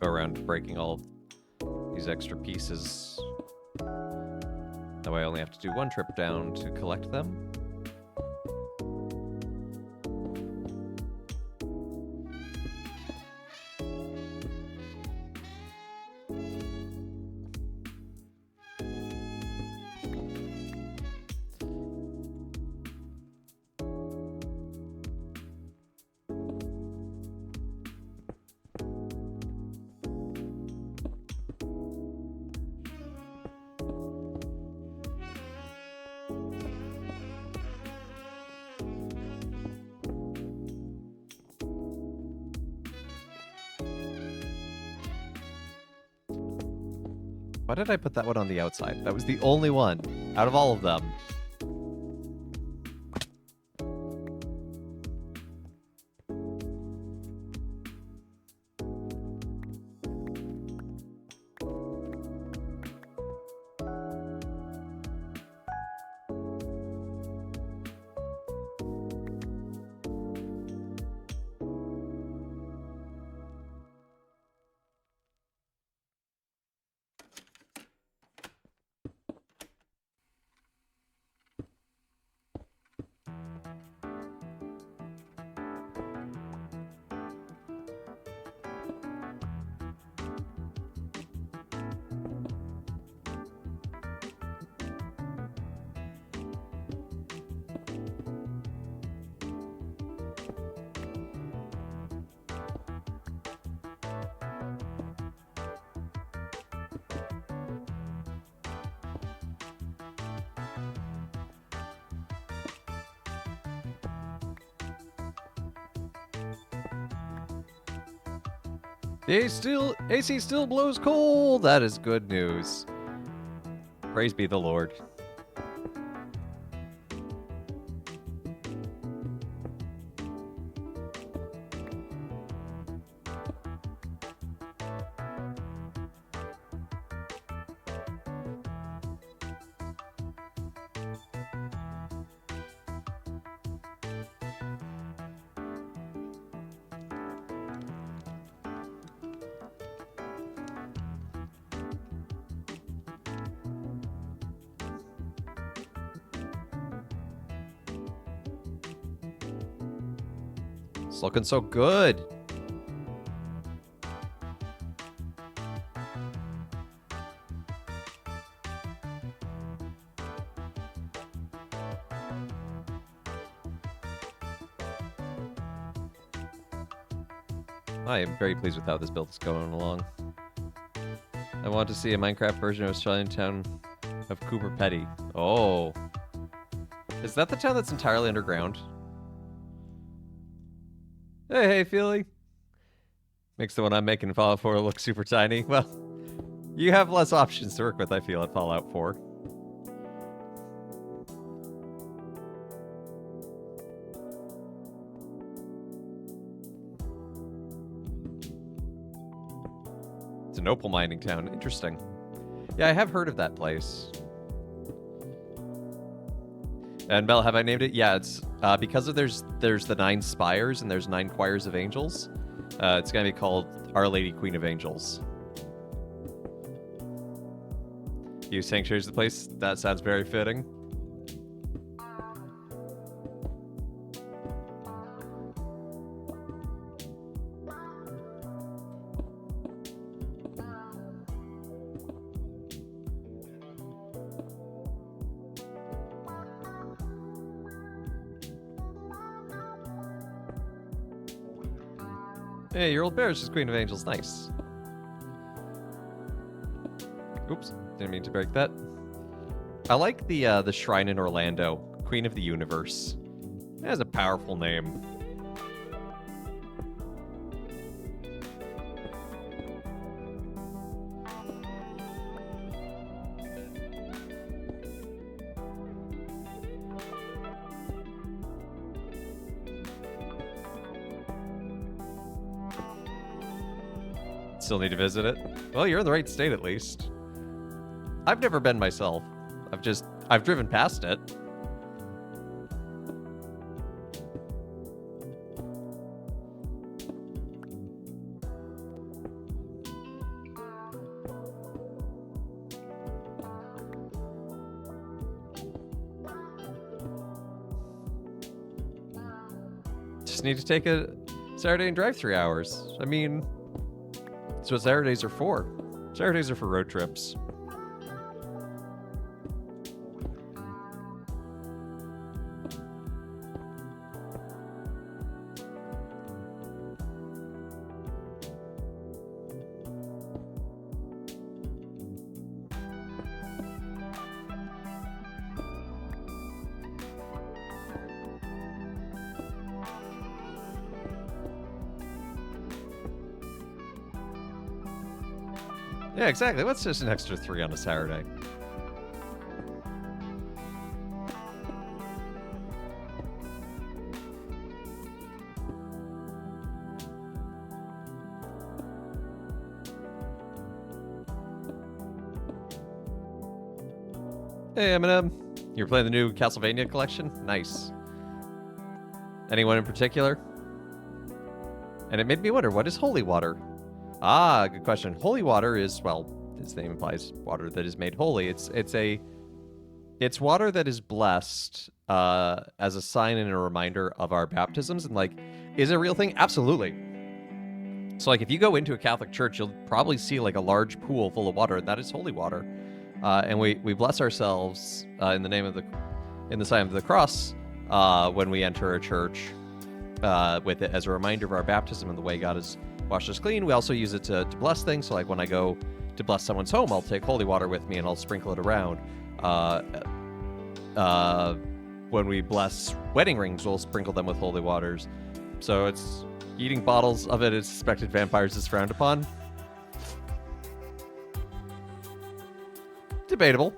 Go around breaking all of these extra pieces. That way I only have to do one trip down to collect them. Why did I put that one on the outside? That was the only one out of all of them. The AC still blows cold. That is good news. Praise be the Lord. It's looking so good. I am very pleased with how this build is going along. I want to see a Minecraft version of Australian town of Cooper Petty. Oh. Is that the town that's entirely underground? Hey, Feely. Makes the one I'm making Fallout 4 look super tiny. Well, you have less options to work with, I feel, at Fallout 4. It's an opal mining town. Interesting. Yeah, I have heard of that place. And Mel, have I named it? Yeah, it's because of there's the 9 spires and there's 9 choirs of angels. It's gonna be called Our Lady Queen of Angels. You sanctuaries the place? That sounds very fitting. Hey, your old bear is just Queen of Angels. Nice. Oops, didn't mean to break that. I like the shrine in Orlando, Queen of the Universe. That has a powerful name. Still need to visit it. Well, you're in the right state at least. I've never been myself. I've driven past it. Just need to take a Saturday and drive 3 hours. I mean, that's what Saturdays are for. Saturdays are for road trips. Yeah, exactly. What's just an extra 3 on a Saturday? Hey, Eminem. You're playing the new Castlevania collection? Nice. Anyone in particular? And it made me wonder, what is holy water? Ah, good question. Holy water is, well, its name implies water that is made holy. It's water that is blessed as a sign and a reminder of our baptisms. And like, is it a real thing? Absolutely. So like, if you go into a Catholic church, you'll probably see like a large pool full of water. That is holy water. And we bless ourselves in the name of in the sign of the cross when we enter a church with it as a reminder of our baptism and the way God has washed us clean. We also use it to bless things. So like when I go to bless someone's home, I'll take holy water with me and I'll sprinkle it around. When we bless wedding rings, we'll sprinkle them with holy waters. So Eating bottles of it as suspected vampires is frowned upon. Debatable.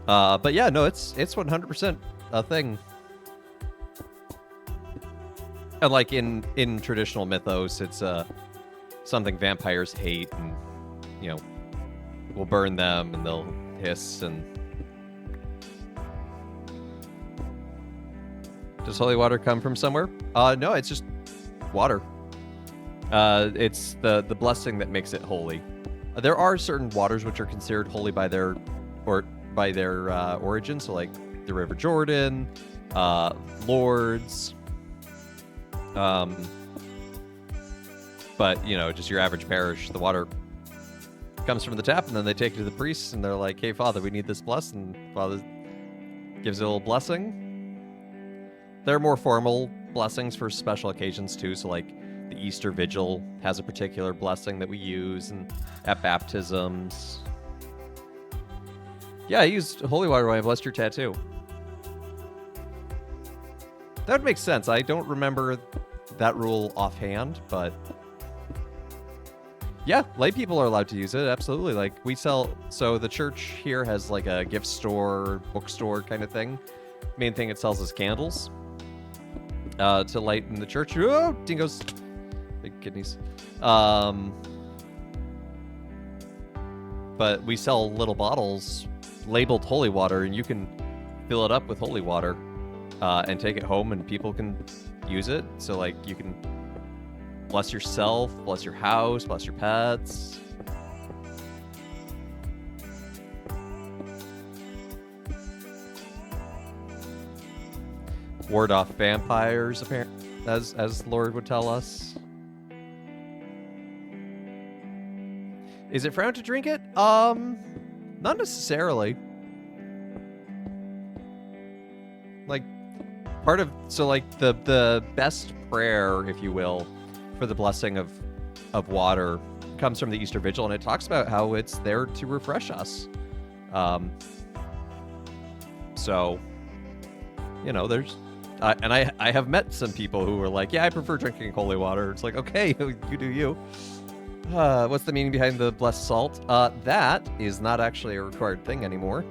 But yeah, no, it's 100% a thing. And like in traditional mythos, it's something vampires hate, and you know, will burn them and they'll hiss. And does holy water come from somewhere? No, it's just water. It's the blessing that makes it holy. There are certain waters which are considered holy by their origin, so like the River Jordan, Lourdes. But you know, just your average parish, the water comes from the tap, and then they take it to the priests, and they're like, "Hey, Father, we need this blessed," and Father gives it a little blessing. There are more formal blessings for special occasions too, so like the Easter Vigil has a particular blessing that we use, and at baptisms. Yeah, I used holy water when I blessed your tattoo. That would make sense. I don't remember that rule offhand, but yeah, lay people are allowed to use it. Absolutely. Like we sell, so the church here has like a gift store, bookstore kind of thing. Main thing it sells is candles to light in the church. Oh, dingoes, big kidneys. But we sell little bottles labeled holy water, and you can fill it up with holy water and take it home, and people can use it. So like you can bless yourself, bless your house, bless your pets. Ward off vampires, apparently, as Lord would tell us. Is it frowned to drink it? Not necessarily. Like, part of, so like the best prayer, if you will, for the blessing of water comes from the Easter Vigil, and it talks about how it's there to refresh us. So, you know, there's, and I have met some people who were like, yeah, I prefer drinking holy water. It's like, okay, you do you. What's the meaning behind the blessed salt? That is not actually a required thing anymore.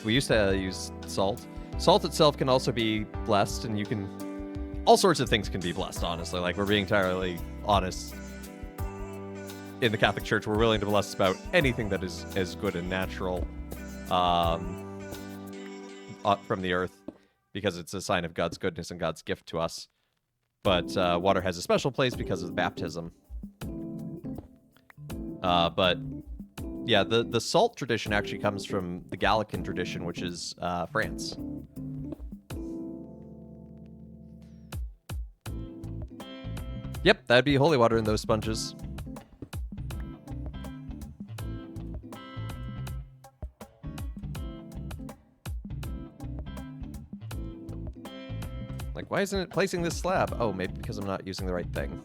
We used to use salt. Salt itself can also be blessed, and you can... all sorts of things can be blessed, honestly. Like, we're being entirely honest. In the Catholic Church, we're willing to bless about anything that is good and natural from the earth, because it's a sign of God's goodness and God's gift to us. But water has a special place because of the baptism. But yeah, the salt tradition actually comes from the Gallican tradition, which is France. Yep, that'd be holy water in those sponges. Like, why isn't it placing this slab? Oh, maybe because I'm not using the right thing.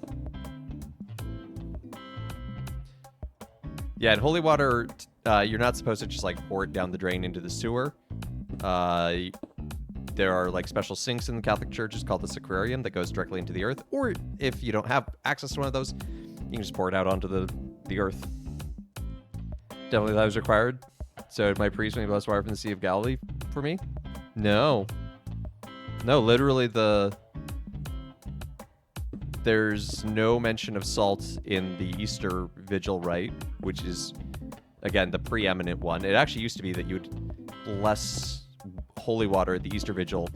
Yeah, and holy water, you're not supposed to just, like, pour it down the drain into the sewer. There are, like, special sinks in the Catholic churches called the sacrarium that goes directly into the earth. Or if you don't have access to one of those, you can just pour it out onto the earth. Definitely that was required. So did my priest when he blessed water from the Sea of Galilee for me? No. No, literally there's no mention of salt in the Easter Vigil rite, which is, again, the preeminent one. It actually used to be that you would bless holy water at the Easter Vigil,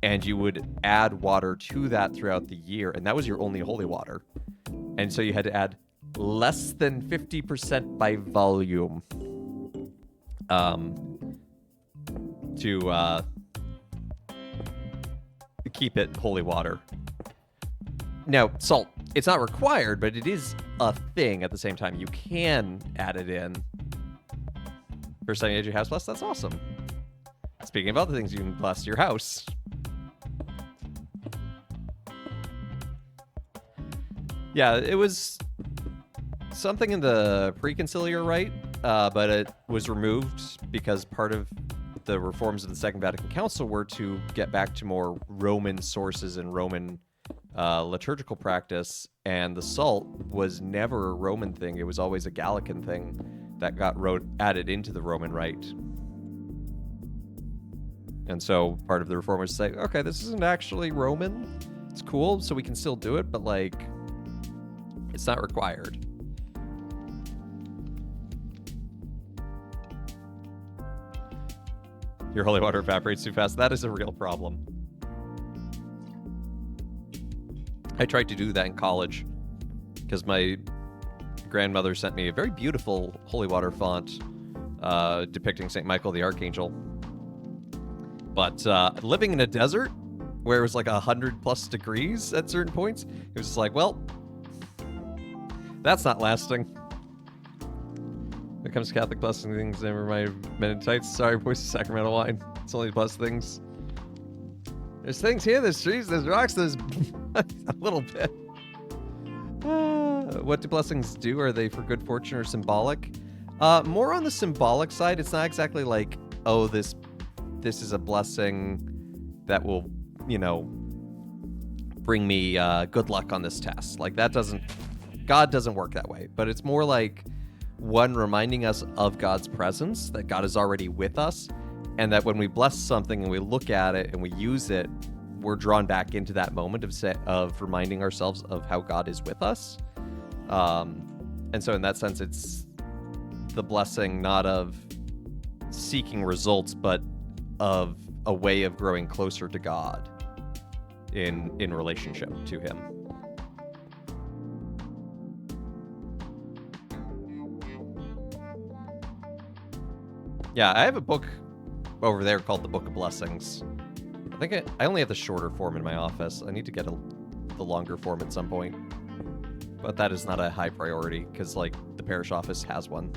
and you would add water to that throughout the year, and that was your only holy water. And so you had to add less than 50% by volume to keep it holy water. Now, salt, it's not required, but it is a thing at the same time. You can add it in. First time you had your house blessed? That's awesome. Speaking of other things you can bless your house. Yeah, it was something in the preconciliar rite but it was removed because part of the reforms of the Second Vatican Council were to get back to more Roman sources and Roman liturgical practice, and the salt was never a Roman thing. It was always a Gallican thing that got added into the Roman Rite. And so part of the reform was to say, okay, this isn't actually Roman. It's cool, so we can still do it, but like, it's not required. Your holy water evaporates too fast. That is a real problem. I tried to do that in college because my grandmother sent me a very beautiful holy water font depicting St. Michael the Archangel. But living in a desert where it was like 100+ degrees at certain points, it was just like, well, that's not lasting. When it comes to Catholic blessing things, they remind men in tights. Sorry, boys, sacramental wine. It's only blessed things. There's things here, there's trees, there's rocks, there's a little bit. What do blessings do? Are they for good fortune or symbolic? More on the symbolic side. It's not exactly like, oh, this is a blessing that will, bring me good luck on this test. Like God doesn't work that way. But it's more like one reminding us of God's presence, that God is already with us, and that when we bless something and we look at it and we use it, we're drawn back into that moment of reminding ourselves of how God is with us. And so in that sense, it's the blessing not of seeking results, but of a way of growing closer to God in relationship to him. Yeah, I have a book over there called The Book of Blessings. I think I only have the shorter form in my office. I need to get the longer form at some point. But that is not a high priority because, like, the parish office has one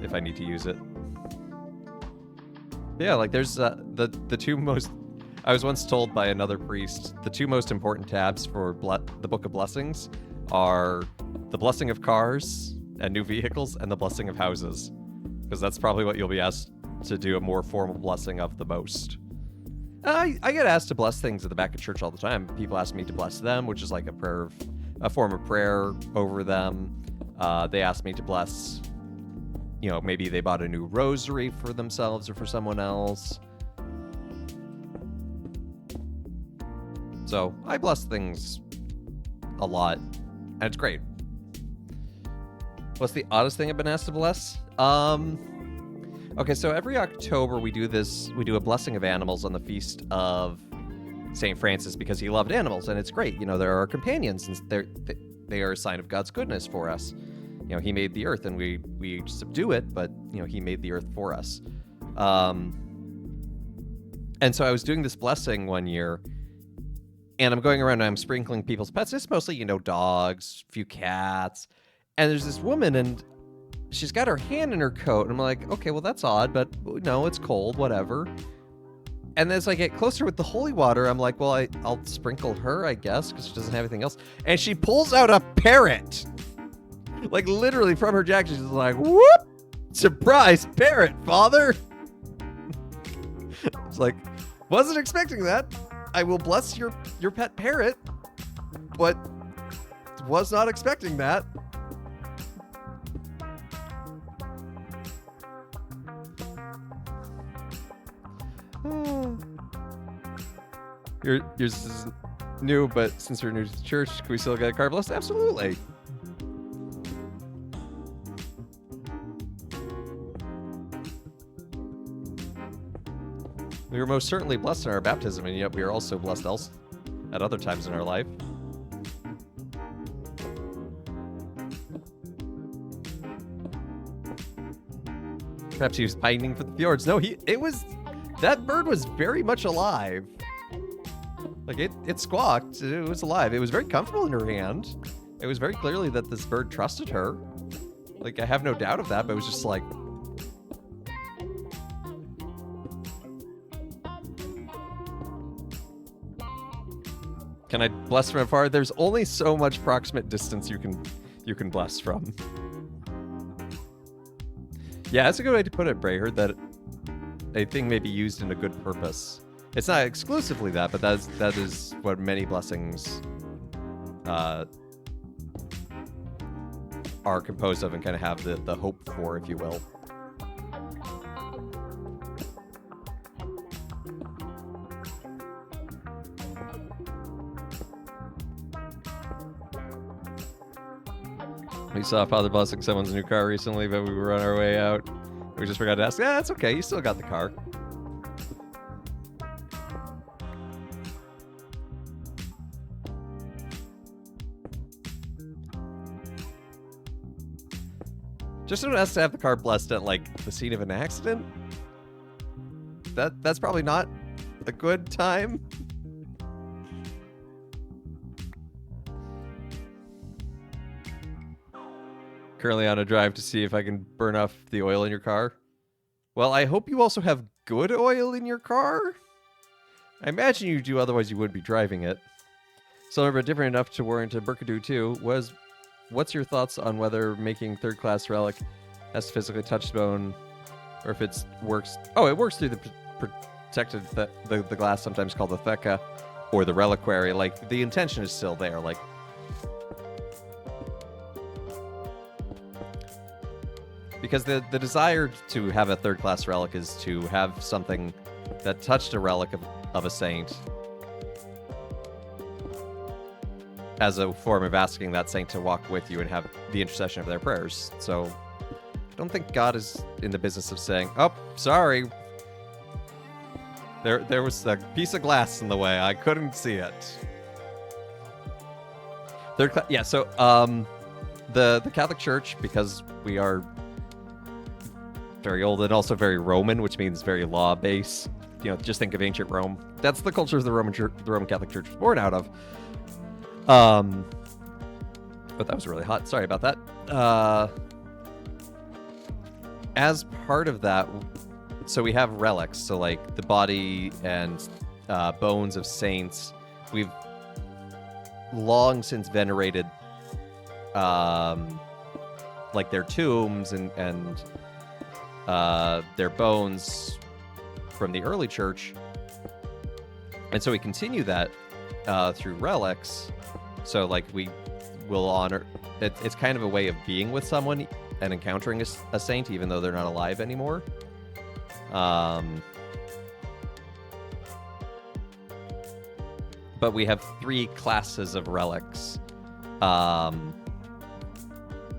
if I need to use it. Yeah, like, there's the two most... I was once told by another priest, the two most important tabs for the Book of Blessings are the blessing of cars and new vehicles and the blessing of houses. Because that's probably what you'll be asked to do a more formal blessing of the most. I get asked to bless things at the back of church all the time. People ask me to bless them, which is like a form of prayer over them. They ask me to bless, maybe they bought a new rosary for themselves or for someone else. So I bless things a lot, and it's great. What's the oddest thing I've been asked to bless? Okay, so every October we do a blessing of animals on the feast of St. Francis because he loved animals, and it's great. They're our companions, and they are a sign of God's goodness for us. He made the earth, and we subdue it, but he made the earth for us. And so I was doing this blessing one year, and I'm going around and I'm sprinkling people's pets. It's mostly, dogs, a few cats, and there's this woman, and she's got her hand in her coat, and I'm like, okay, well, that's odd, but no, it's cold, whatever. And as I get closer with the holy water, I'm like, well, I'll sprinkle her, I guess, because she doesn't have anything else. And she pulls out a parrot. Like, literally from her jacket, she's like, whoop! Surprise parrot, father! It's like, wasn't expecting that. I will bless your pet parrot, but was not expecting that. Yours is new, but since you're new to the church, can we still get a card blessed? Absolutely. We were most certainly blessed in our baptism, and yet we are also blessed else at other times in our life. Perhaps he was pining for the fjords. No, that bird was very much alive. Like, it squawked. It was alive. It was very comfortable in her hand. It was very clearly that this bird trusted her. Like, I have no doubt of that, but it was just like... Can I bless from afar? There's only so much proximate distance you can bless from. Yeah, that's a good way to put it, Bray. Heard that a thing may be used in a good purpose. It's not exclusively that, but that is what many blessings are composed of and kind of have the hope for, if you will. We saw Father blessing someone's new car recently, but we were on our way out. We just forgot to ask. Yeah, that's okay. You still got the car. Just don't ask to have the car blessed at like the scene of an accident. That's probably not a good time. Currently on a drive to see if I can burn off the oil in your car. Well, I hope you also have good oil in your car. I imagine you do, otherwise you would be driving it. Similar but different enough to warrant a Burkadoo too. What's your thoughts on whether making third class relic has to physically touch the bone, or if it works? Oh, it works through the protected the glass, sometimes called the theca, or the reliquary. Like the intention is still there. Like. Because the desire to have a third-class relic is to have something that touched a relic of a saint as a form of asking that saint to walk with you and have the intercession of their prayers. So I don't think God is in the business of saying, oh, sorry. There was a piece of glass in the way. I couldn't see it. Yeah, so the Catholic Church, because we are very old and also very Roman, which means very law-based. You know, just think of ancient Rome. That's the culture the Roman Catholic Church was born out of. But that was really hot. Sorry about that. As part of that, so we have relics. So like the body and bones of saints. We've long since venerated like their tombs and their bones from the early church. And so we continue that through relics. So like we will honor, it's kind of a way of being with someone and encountering a saint, even though they're not alive anymore. But we have 3 classes of relics.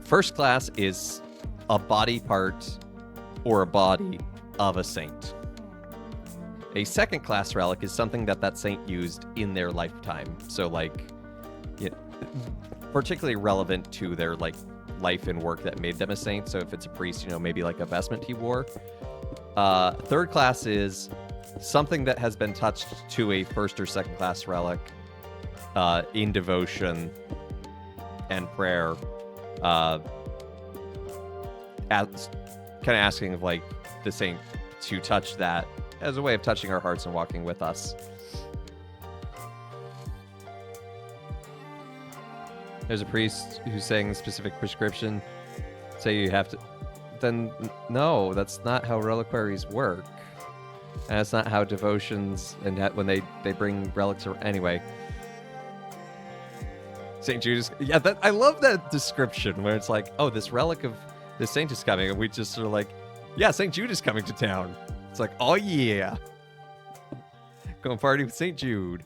First class is a body part or a body of a saint. A second class relic is something that saint used in their lifetime. So like, particularly relevant to their like life and work that made them a saint. So if it's a priest, maybe like a vestment he wore. Third class is something that has been touched to a first or second class relic in devotion and prayer. Kind of asking of like the saint to touch that as a way of touching our hearts and walking with us. There's a priest who's saying specific prescription. Say you have to. Then no, that's not how reliquaries work. And that's not how devotions and when they bring relics anyway. St. Judas. Yeah, I love that description where it's like, oh, this relic of the saint is coming, and we just sort of like, yeah, St. Jude is coming to town. It's like, oh yeah, going party with St. Jude.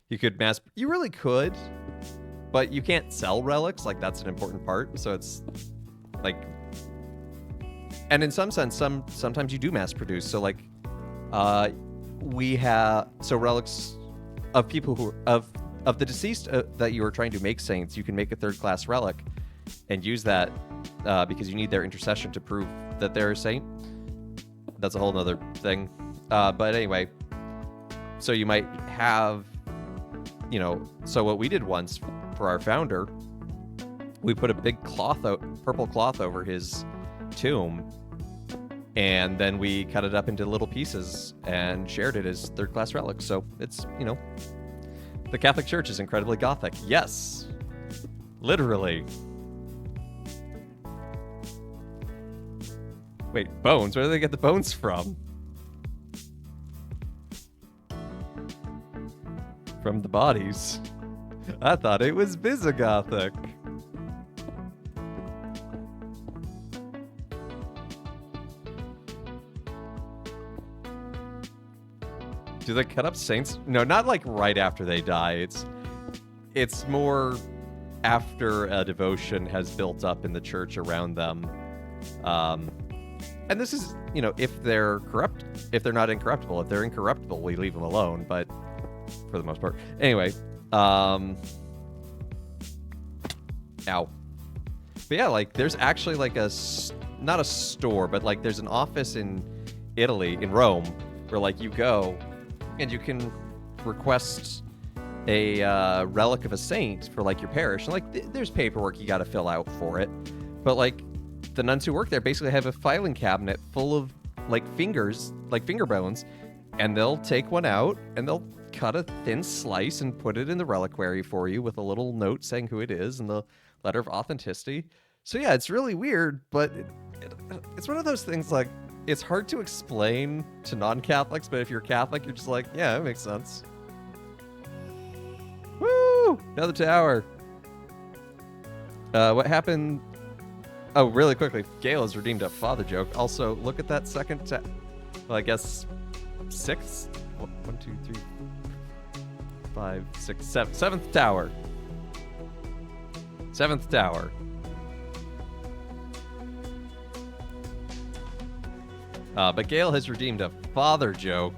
You could you really could, but you can't sell relics. Like that's an important part. So it's like, and in some sense, sometimes you do mass produce. So like, we have relics of people who of the deceased that you are trying to make saints. You can make a third class relic and use that because you need their intercession to prove that they're a saint. That's a whole nother thing. But anyway, so you might have, so what we did once for our founder, we put a big purple cloth over his tomb, and then we cut it up into little pieces and shared it as third class relics. So it's, the Catholic Church is incredibly Gothic. Yes. Literally. Wait, bones? Where do they get the bones from? From the bodies. I thought it was Visigothic. Do they cut up saints? No, not like right after they die. It's more after a devotion has built up in the church around them. And this is, if they're not incorruptible. If they're incorruptible, we leave them alone, but for the most part. Anyway, ow. But yeah, like, there's actually like not a store, but like there's an office in Italy, in Rome, where like you go and you can request a relic of a saint for like your parish. And like there's paperwork you got to fill out for it, but like the nuns who work there basically have a filing cabinet full of like fingers, like finger bones, and they'll take one out and they'll cut a thin slice and put it in the reliquary for you with a little note saying who it is and the letter of authenticity. So yeah, it's really weird, but it's one of those things like it's hard to explain to non-Catholics, but if you're Catholic, you're just like, yeah, that makes sense. Woo! Another tower. What happened? Oh, really quickly, Gale has redeemed a father joke. Also, look at that second well, I guess 6? 1, 2, 3, 5, 6, 7. 7th tower. 7th tower. But Gale has redeemed a father joke.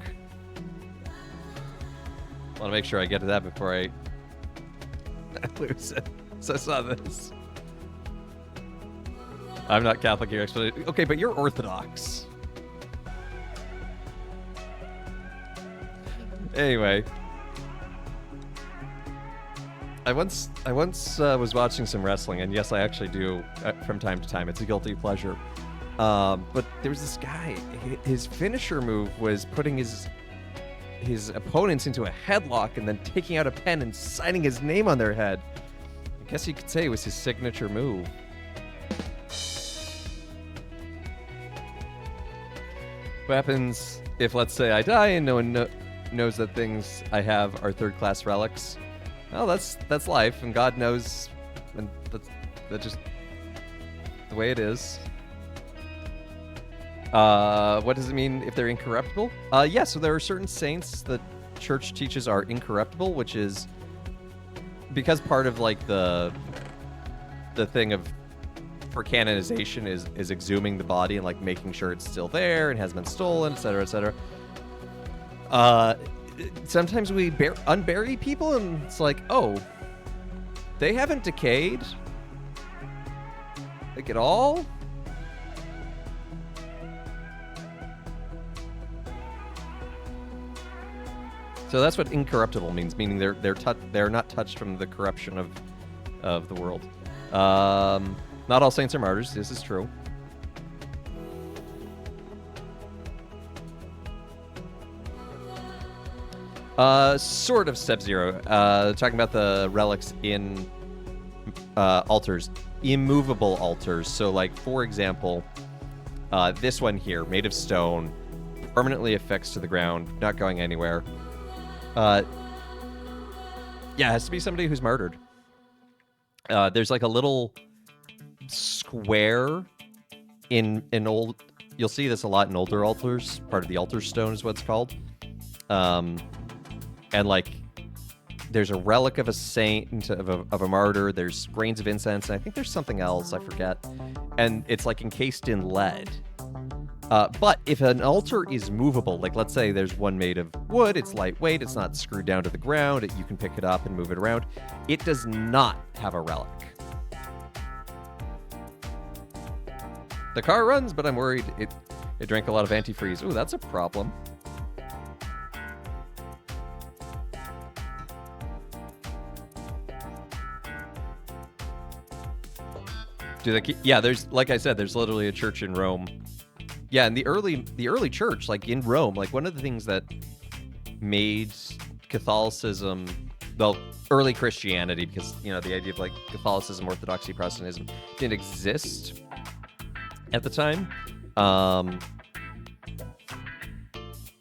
I want to make sure I get to that before I lose it. So I saw this. I'm not Catholic here, actually. Okay, but you're Orthodox. Anyway. I once was watching some wrestling, and yes, I actually do from time to time. It's a guilty pleasure. But there was this guy. His finisher move was putting his opponents into a headlock and then taking out a pen and signing his name on their head. I guess you could say it was his signature move. What happens if, let's say, I die and no one knows that things I have are third-class relics? Well, that's life, and God knows, and that's just the way it is. What does it mean if they're incorruptible? Yeah, so there are certain saints that church teaches are incorruptible, which is because part of like the thing of for canonization is exhuming the body and like making sure it's still there and hasn't been stolen, etc., etc. Sometimes we unbury people and it's like, oh, they haven't decayed like at all. So that's what incorruptible means, meaning they're not touched from the corruption of the world. Not all saints are martyrs. This is true. Sort of step 0. Talking about the relics in altars, immovable altars. So, like for example, this one here, made of stone, permanently affixed to the ground, not going anywhere. Yeah, it has to be somebody who's martyred. There's like a little square in old. You'll see this a lot in older altars. Part of the altar stone is what it's called. And like, there's a relic of a saint, of a martyr. There's grains of incense, and I think there's something else I forget. And it's like encased in lead. But if an altar is movable, like let's say there's one made of wood, it's lightweight, it's not screwed down to the ground, you can pick it up and move it around. It does not have a relic. The car runs, but I'm worried it drank a lot of antifreeze. Ooh, that's a problem. Yeah, there's, like I said, there's literally a church in Rome. Yeah, and the early church, like in Rome, like one of the things that made Catholicism, well, early Christianity, because the idea of like Catholicism, Orthodoxy, Protestantism didn't exist at the time.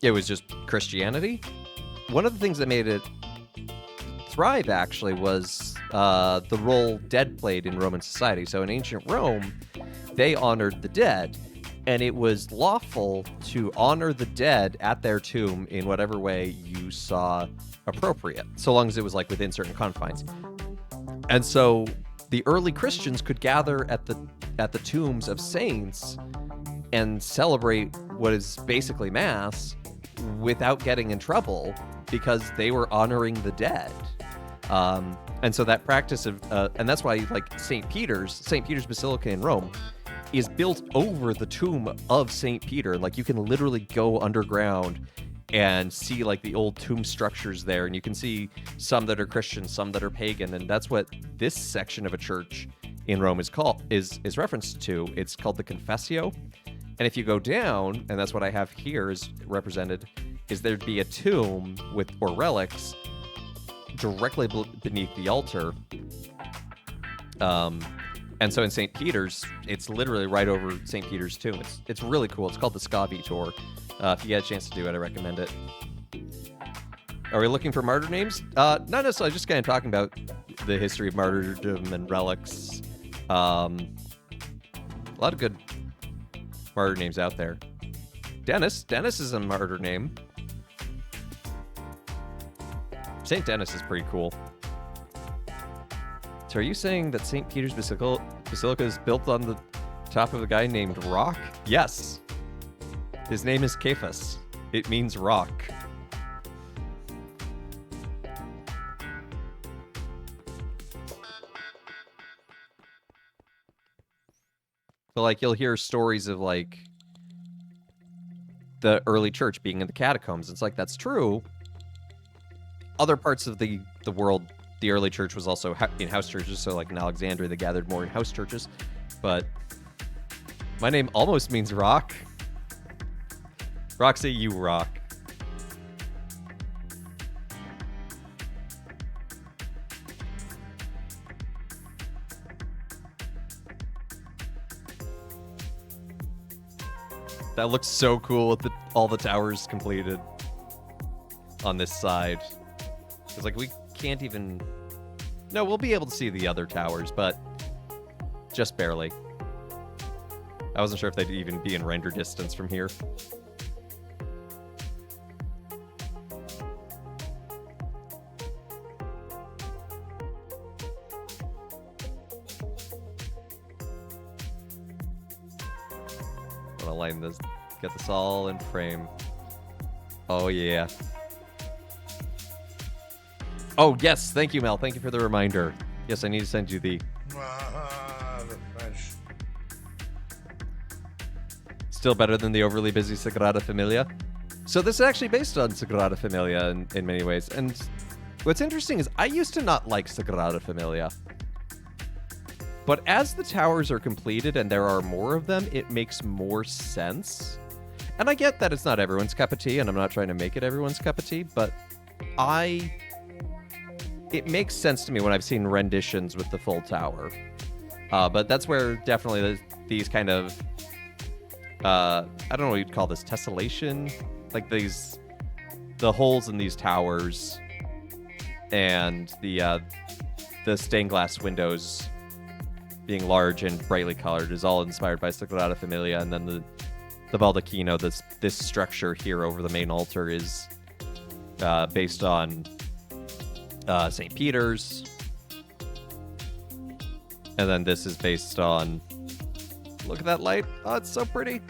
It was just Christianity. One of the things that made it thrive actually was the role dead played in Roman society. So in ancient Rome, they honored the dead, and it was lawful to honor the dead at their tomb in whatever way you saw appropriate, so long as it was like within certain confines. And so the early Christians could gather at the tombs of saints and celebrate what is basically Mass without getting in trouble, because they were honoring the dead. And so that practice of, and that's why like St. Peter's Basilica in Rome is built over the tomb of St. Peter. Like you can literally go underground and see like the old tomb structures there, and you can see some that are Christian, some that are pagan, and that's what this section of a church in Rome is referenced to. It's called the Confessio. And if you go down, and that's what I have here is represented, is there'd be a tomb or relics directly beneath the altar. And so in St. Peter's, it's literally right over St. Peter's tomb. It's really cool. It's called the Scavi Tour. If you get a chance to do it, I recommend it. Are we looking for martyr names? Not necessarily, just kind of talking about the history of martyrdom and relics. A lot of good martyr names out there. Dennis is a martyr name. St. Dennis is pretty cool. So are you saying that St. Peter's Basilica is built on the top of a guy named Rock? Yes. His name is Cephas. It means rock. So like you'll hear stories of like the early church being in the catacombs. It's like, that's true. Other parts of the world, the early church was also in house churches. So like in Alexandria, they gathered more in house churches. But my name almost means rock. Roxy, you rock. That looks so cool with all the towers completed on this side. It's like we can't even... No, we'll be able to see the other towers, but just barely. I wasn't sure if they'd even be in render distance from here. Line this, get this all in frame. Oh yeah. Oh yes, thank you, Mel. Thank you for the reminder. Yes, I need to send you the still better than the overly busy Sagrada Familia. So this is actually based on Sagrada Familia in many ways. And what's interesting is I used to not like Sagrada Familia. But as the towers are completed and there are more of them, it makes more sense. And I get that it's not everyone's cup of tea, and I'm not trying to make it everyone's cup of tea, but it makes sense to me when I've seen renditions with the full tower. But that's where definitely these kind of, I don't know what you'd call this, tessellation? Like the holes in these towers and the stained glass windows being large and brightly colored is all inspired by Sagrada Familia, and then the baldacchino, this structure here over the main altar, is based on St. Peter's, and then this is based on, look at that light, oh, it's so pretty.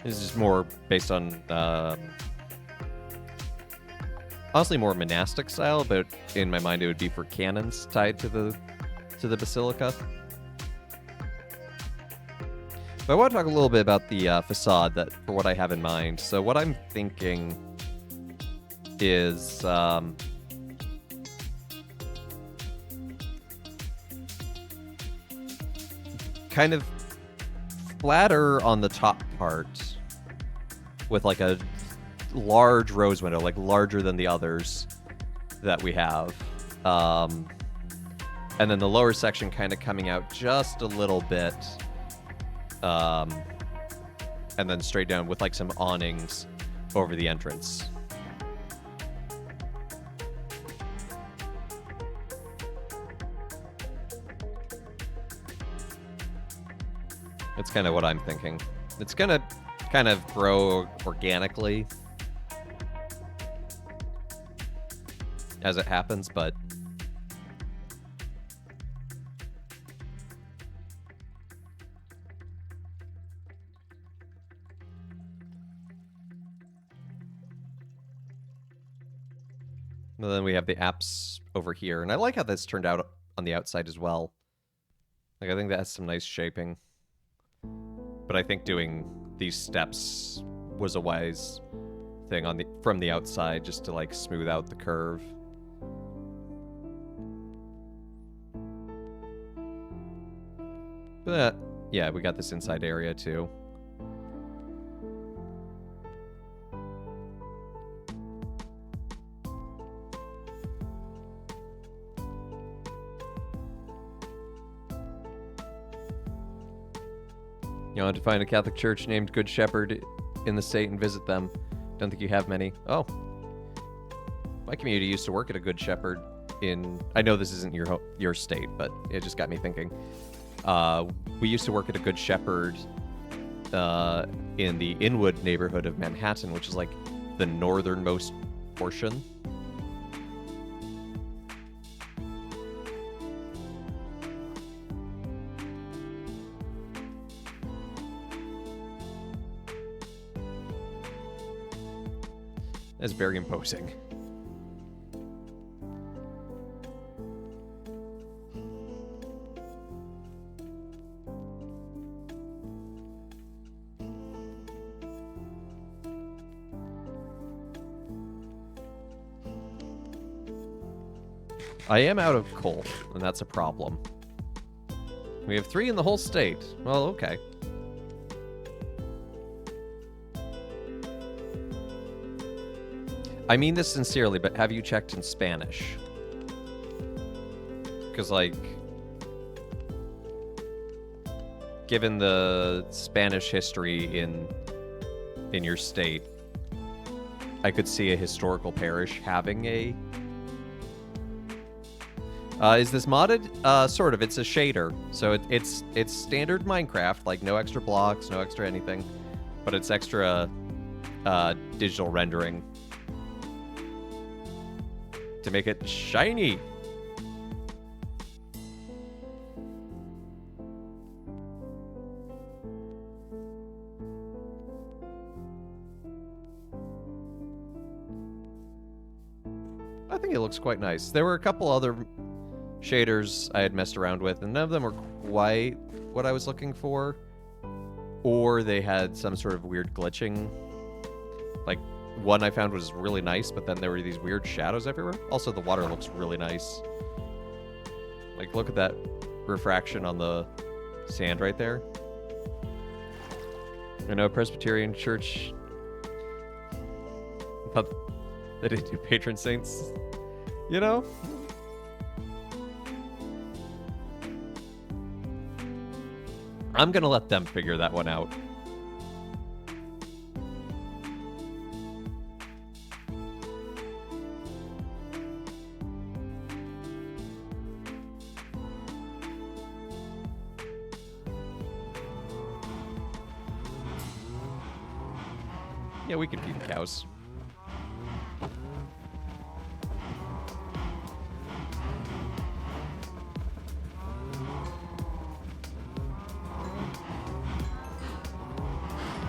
This is just more based on honestly more monastic style, but in my mind it would be for canons tied to the basilica. But I want to talk a little bit about the facade for what I have in mind. So what I'm thinking is kind of flatter on the top part with like a large rose window, like larger than the others that we have. And then the lower section kind of coming out just a little bit. And then straight down with like some awnings over the entrance. That's kind of what I'm thinking. It's gonna kind of grow organically as it happens, but and then we have the apse over here, and I like how this turned out on the outside as well. Like, I think that has some nice shaping. But I think doing these steps was a wise thing from the outside, just to like smooth out the curve. But yeah, we got this inside area too. You want to find a Catholic church named Good Shepherd in the state and visit them. Don't think you have many. Oh. My community used to work at a Good Shepherd in... I know this isn't your state, but it just got me thinking. We used to work at a Good Shepherd in the Inwood neighborhood of Manhattan, which is like the northernmost portion. That's very imposing. I am out of coal, and that's a problem. We have 3 in the whole state. Well, okay. I mean this sincerely, but have you checked in Spanish? Because, like, given the Spanish history in your state, I could see a historical parish having a... is this modded? Sort of. It's a shader. So it's standard Minecraft, like no extra blocks, no extra anything. But it's extra digital rendering to make it shiny. I think it looks quite nice. There were a couple other shaders I had messed around with, and none of them were quite what I was looking for. Or they had some sort of weird glitching. Like, one I found was really nice, but then there were these weird shadows everywhere. Also, the water looks really nice. Like, look at that refraction on the sand right there. I know Presbyterian Church... I thought they didn't do patron saints. You know? I'm gonna let them figure that one out. Yeah, we can feed the cows.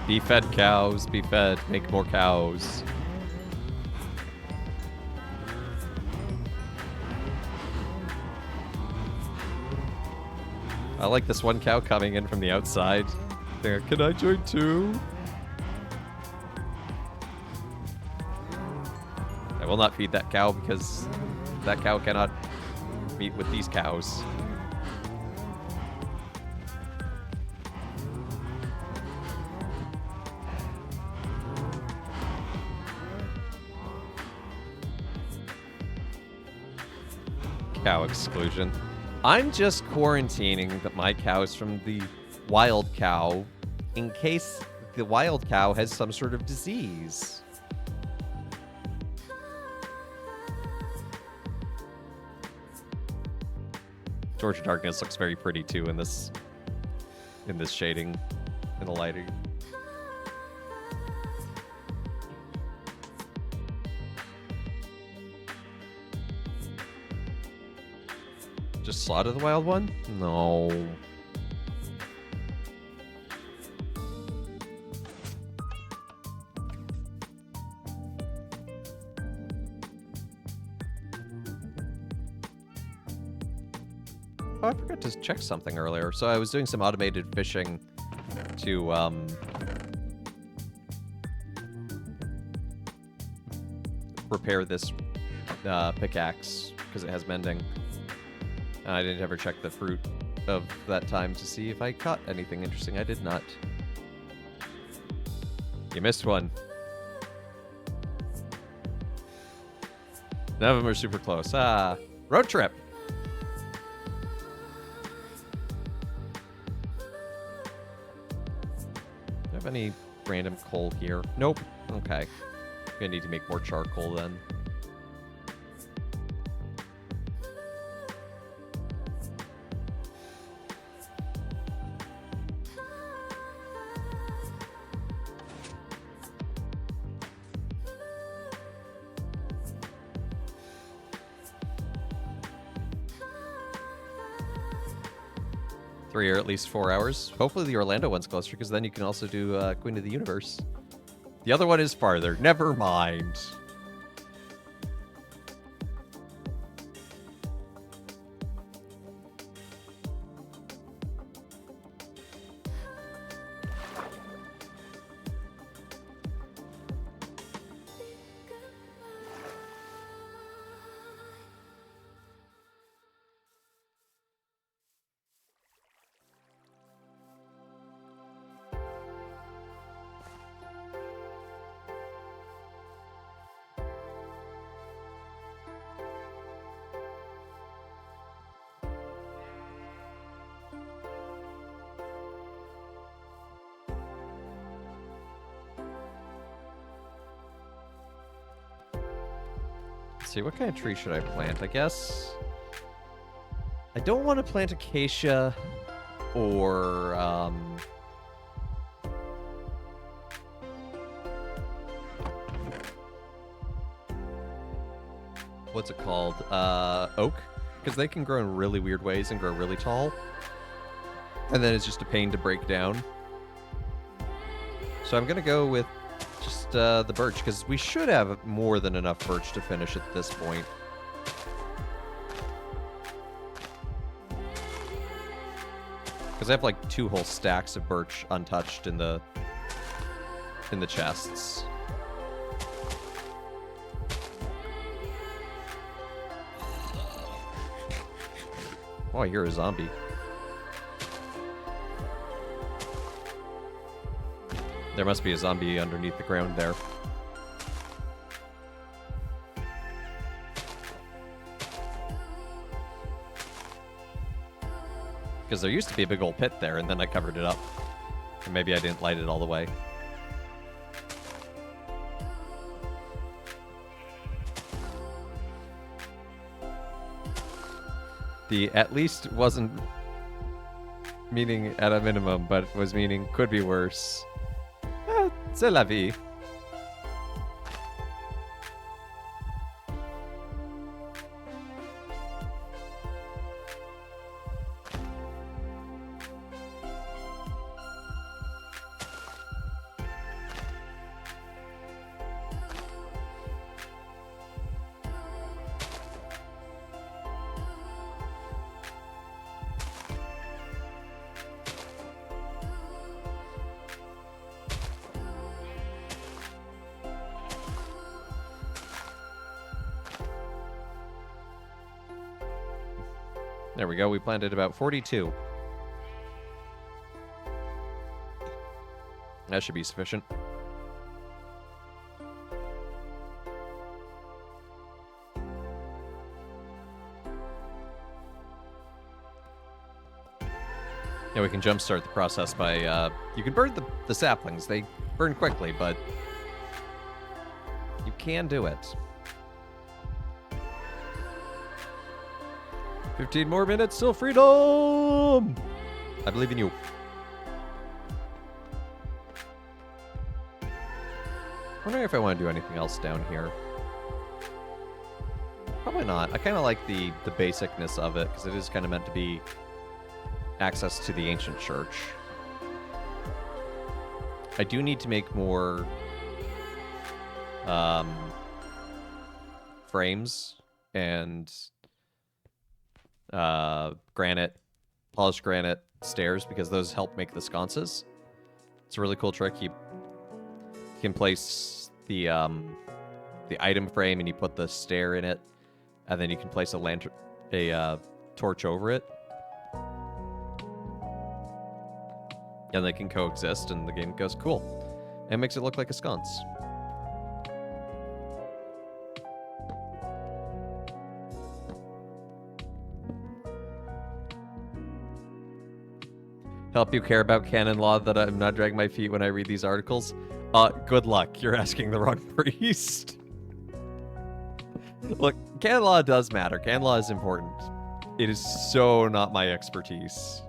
Be fed, cows. Be fed. Make more cows. I like this one cow coming in from the outside. There, can I join too? I will not feed that cow because that cow cannot meet with these cows. Cow exclusion. I'm just quarantining my cows from the wild cow in case the wild cow has some sort of disease. Georgia Darkness looks very pretty too in this shading, in the lighting. Just slaughter the wild one? No. Oh, I forgot to check something earlier. So I was doing some automated fishing to repair this pickaxe because it has mending. I didn't ever check the fruit of that time to see if I caught anything interesting. I did not. You missed one. None of them are super close. Road trip. Do I have any random coal here? Nope. Okay. Gonna need to make more charcoal then. Three or at least 4 hours. Hopefully the Orlando one's closer, because then you can also do Queen of the Universe. The other one is farther. Never mind. See, what kind of tree should I plant? I guess I don't want to plant acacia or what's it called? Oak, because they can grow in really weird ways and grow really tall, and then it's just a pain to break down. So I'm gonna go with just the birch, because we should have more than enough birch to finish at this point. Because I have like 2 whole stacks of birch untouched in the chests. Oh, I hear a zombie. There must be a zombie underneath the ground there. Because there used to be a big old pit there, and then I covered it up. And maybe I didn't light it all the way. The at least wasn't meaning at a minimum, but was meaning could be worse. C'est la vie. There we go. We planted about 42. That should be sufficient. Yeah, we can jumpstart the process by, you can burn the saplings. They burn quickly, but you can do it. 15 more minutes till freedom! I believe in you. Wondering if I want to do anything else down here. Probably not. I kind of like the basicness of it, because it is kind of meant to be access to the ancient church. I do need to make more frames and polished granite stairs, because those help make the sconces. It's a really cool trick. You can place the item frame and you put the stair in it, and then you can place a lantern, torch over it, and they can coexist, and the game goes cool. And makes it look like a sconce. Help you care about canon law that I'm not dragging my feet when I read these articles? Good luck. You're asking the wrong priest. Look, canon law does matter. Canon law is important. It is so not my expertise.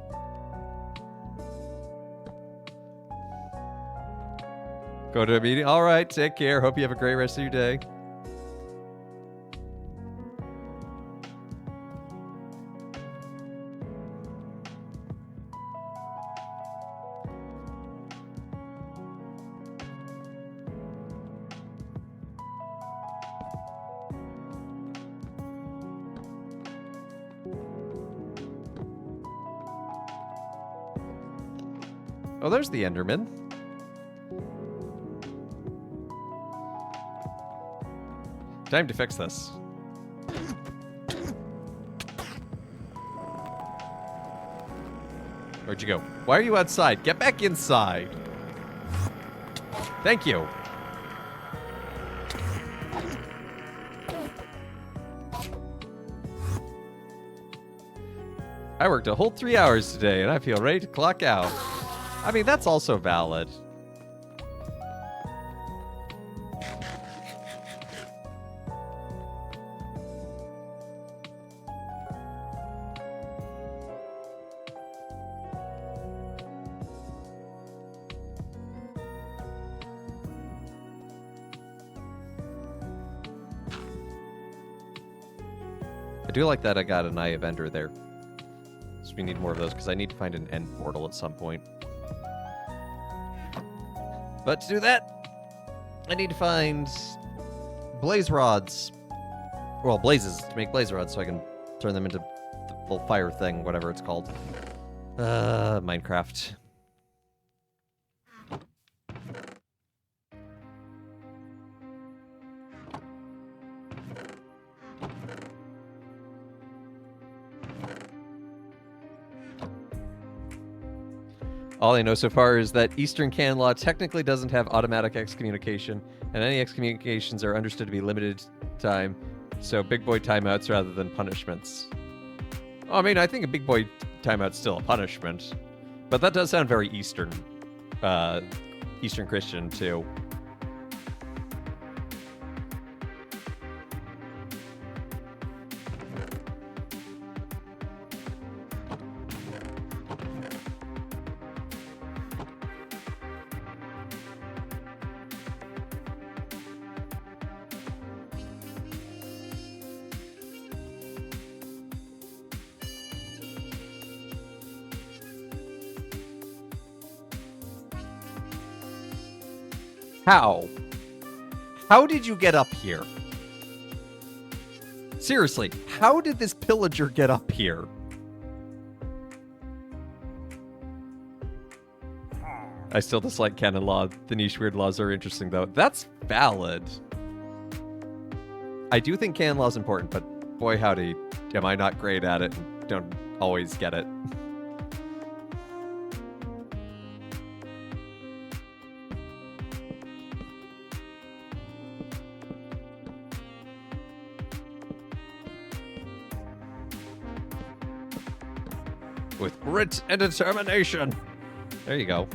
Go to a meeting? All right, take care. Hope you have a great rest of your day. Oh, there's the Enderman. Time to fix this. Where'd you go? Why are you outside? Get back inside. Thank you. I worked a whole 3 hours today, and I feel ready to clock out. I mean, that's also valid. I do like that I got an Eye of Ender there. So we need more of those, because I need to find an end portal at some point. But to do that, I need to find blaze rods. Well, blazes, to make blaze rods so I can turn them into the little fire thing, whatever it's called. Minecraft. All I know so far is that Eastern canon law technically doesn't have automatic excommunication, and any excommunications are understood to be limited time, so big boy timeouts rather than punishments. I mean, I think a big boy timeout's still a punishment, but that does sound very Eastern, Eastern Christian too. How? How did you get up here? Seriously, how did this pillager get up here? I still dislike canon law. The niche weird laws are interesting, though. That's valid. I do think canon law is important, but boy howdy, am I not great at it and don't always get it. with grit and determination. There you go.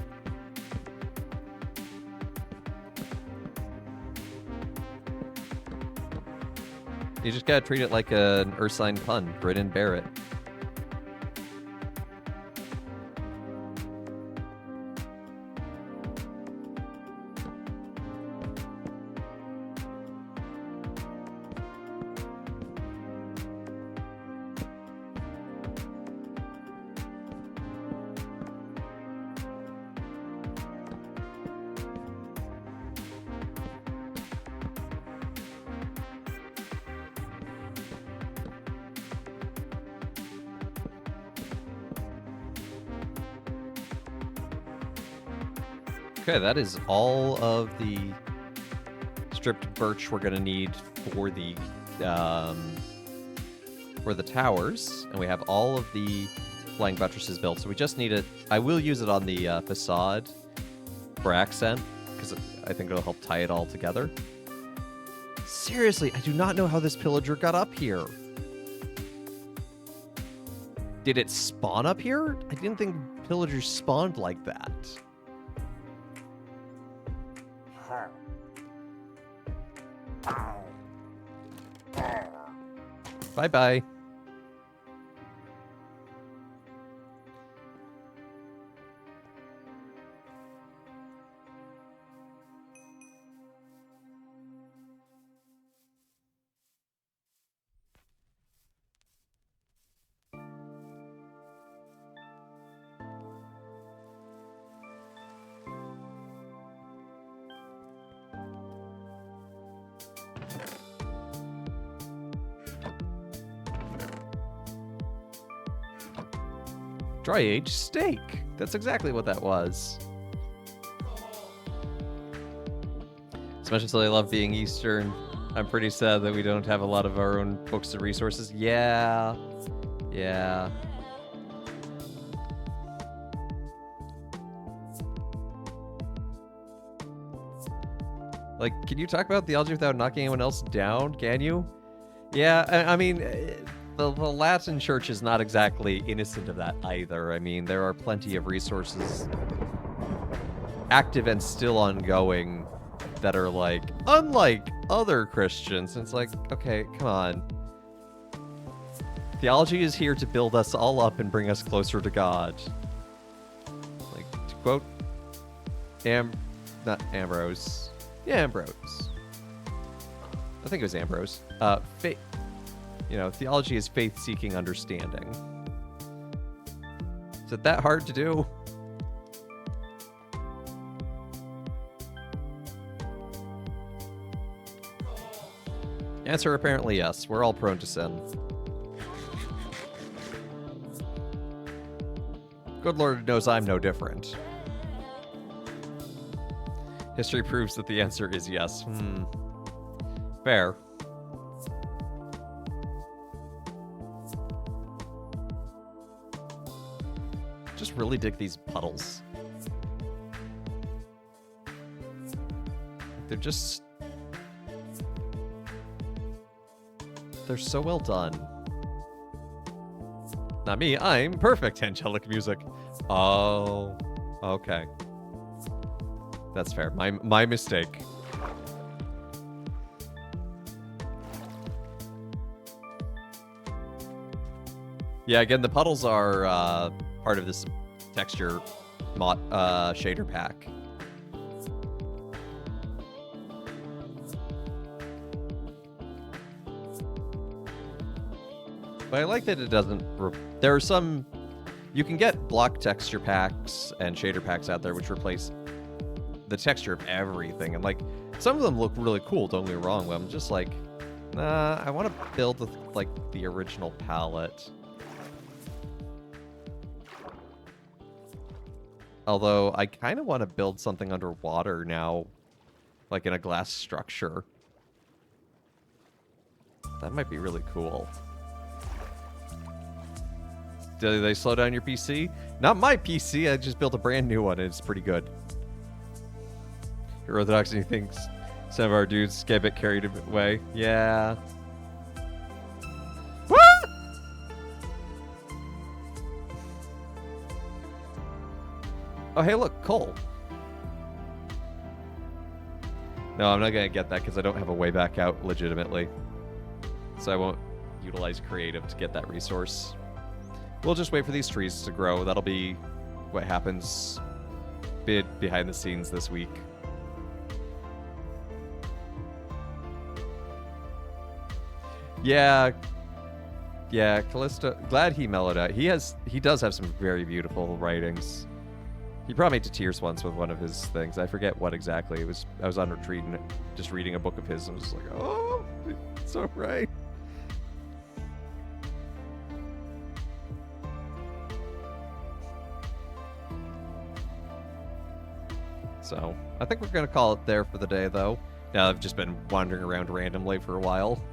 You just gotta treat it like an Ursine pun. Grit and bear it. Okay, that is all of the stripped birch we're gonna need for the towers, and we have all of the flying buttresses built. So we just need it. I will use it on the facade for accent because I think it'll help tie it all together. Seriously, I do not know how this pillager got up here. Did it spawn up here? I didn't think pillagers spawned like that. Bye-bye. Dry-aged steak. That's exactly what that was. As much as I love being Eastern, I'm pretty sad that we don't have a lot of our own books and resources. Yeah. Yeah. Like, can you talk about theology without knocking anyone else down? Can you? Yeah, I mean... The Latin Church is not exactly innocent of that either. I mean, there are plenty of resources active and still ongoing that are like, unlike other Christians. And it's like, okay, come on. Theology is here to build us all up and bring us closer to God. Like, to quote not Ambrose. Yeah, Ambrose. I think it was Ambrose. Faith. You know, theology is faith-seeking understanding. Is it that hard to do? Answer apparently yes. We're all prone to sin. Good Lord knows I'm no different. History proves that the answer is yes. Fair. Just really dig these puddles. They're just... They're so well done. Not me, I'm perfect angelic music. Oh, okay. That's fair. My mistake. Yeah, again, the puddles are part of this texture shader pack. But I like that it doesn't... There are some... You can get block texture packs and shader packs out there which replace the texture of everything. And, like, some of them look really cool, don't get me wrong, but I'm just like, nah, I want to build with, like, the original palette. Although, I kind of want to build something underwater now, like in a glass structure. That might be really cool. Did they slow down your PC? Not my PC, I just built a brand new one and it's pretty good. Your Orthodoxy thinks some of our dudes get a bit carried away. Yeah. Oh, hey, look, coal. No, I'm not going to get that because I don't have a way back out legitimately. So I won't utilize creative to get that resource. We'll just wait for these trees to grow. That'll be what happens behind the scenes this week. Yeah, Callisto. Glad he mellowed out. He does have some very beautiful writings. He brought me to tears once with one of his things. I forget what exactly. It was. I was on retreat and just reading a book of his, and I was like, oh, it's so right. So I think we're gonna call it there for the day, though. Now I've just been wandering around randomly for a while.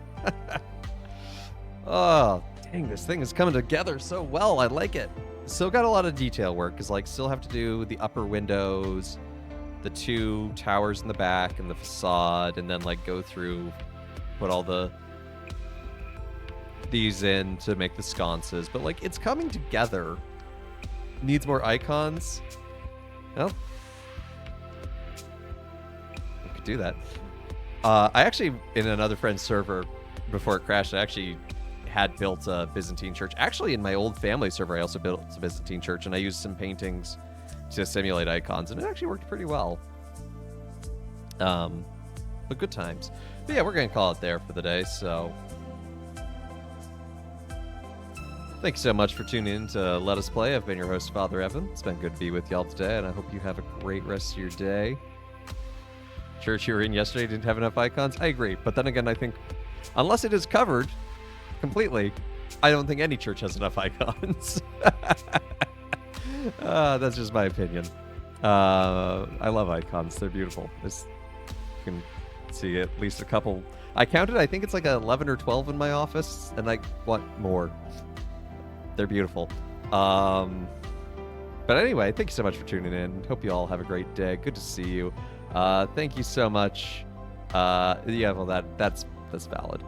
Oh, dang, this thing is coming together so well. I like it. Still got a lot of detail work, because like still have to do the upper windows, the 2 towers in the back, and the facade, and then like go through, put all these in to make the sconces. But like it's coming together. Needs more icons. Well, we could do that. I actually, in another friend's server before it crashed, I actually had built a Byzantine church. Actually, in my old family server, I also built a Byzantine church, and I used some paintings to simulate icons, and it actually worked pretty well. But good times. But yeah, we're going to call it there for the day, so thank you so much for tuning in to Let Us Play. I've been your host, Father Evan. It's been good to be with y'all today, and I hope you have a great rest of your day. Church you were in yesterday didn't have enough icons. I agree, but then again, I think unless it is covered completely, I don't think any church has enough icons. That's just my opinion. I love icons. They're beautiful. You can see at least a couple. I counted, I think it's like 11 or 12 in my office, and I want more. They're beautiful. But anyway, thank you so much for tuning in. Hope you all have a great day. Good to see you. Thank you so much. Yeah, well, that's valid.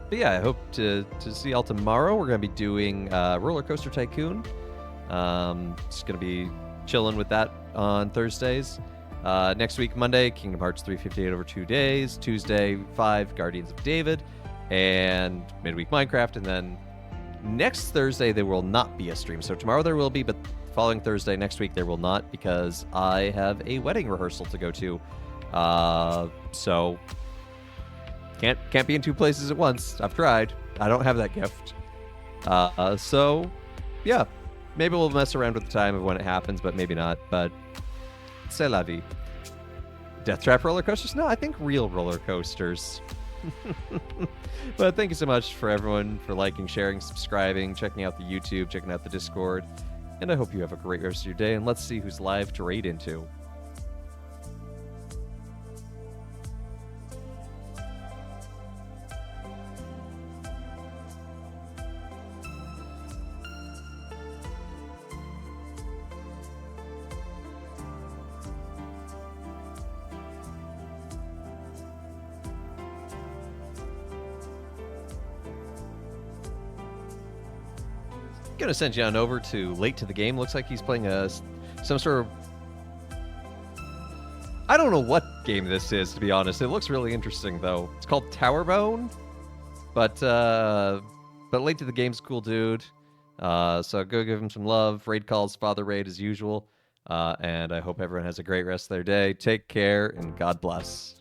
But yeah, I hope to see y'all tomorrow. We're going to be doing Roller Coaster Tycoon. Just going to be chilling with that on Thursdays. Next week, Monday, Kingdom Hearts 358 over 2 days. Tuesday, 5, Guardians of David. And midweek Minecraft. And then next Thursday, there will not be a stream. So tomorrow there will be, but following Thursday, next week, there will not, because I have a wedding rehearsal to go to. So can't be in 2 places at once. I've tried. I don't have that gift. So yeah, maybe we'll mess around with the time of when it happens, but maybe not. But c'est la vie. Death Trap roller coasters? No, I think real roller coasters. But thank you so much for everyone for liking, sharing, subscribing, checking out the YouTube, checking out the Discord, and I hope you have a great rest of your day. And let's see who's live to raid into. Gonna send you on over to Late to the Game. Looks like he's playing some sort of, I don't know what game this is, to be honest. It looks really interesting though. It's called Towerbone, but Late to the Game's a cool dude. So go give him some love. Raid calls, Father Raid as usual. And I hope everyone has a great rest of their day. Take care and God bless.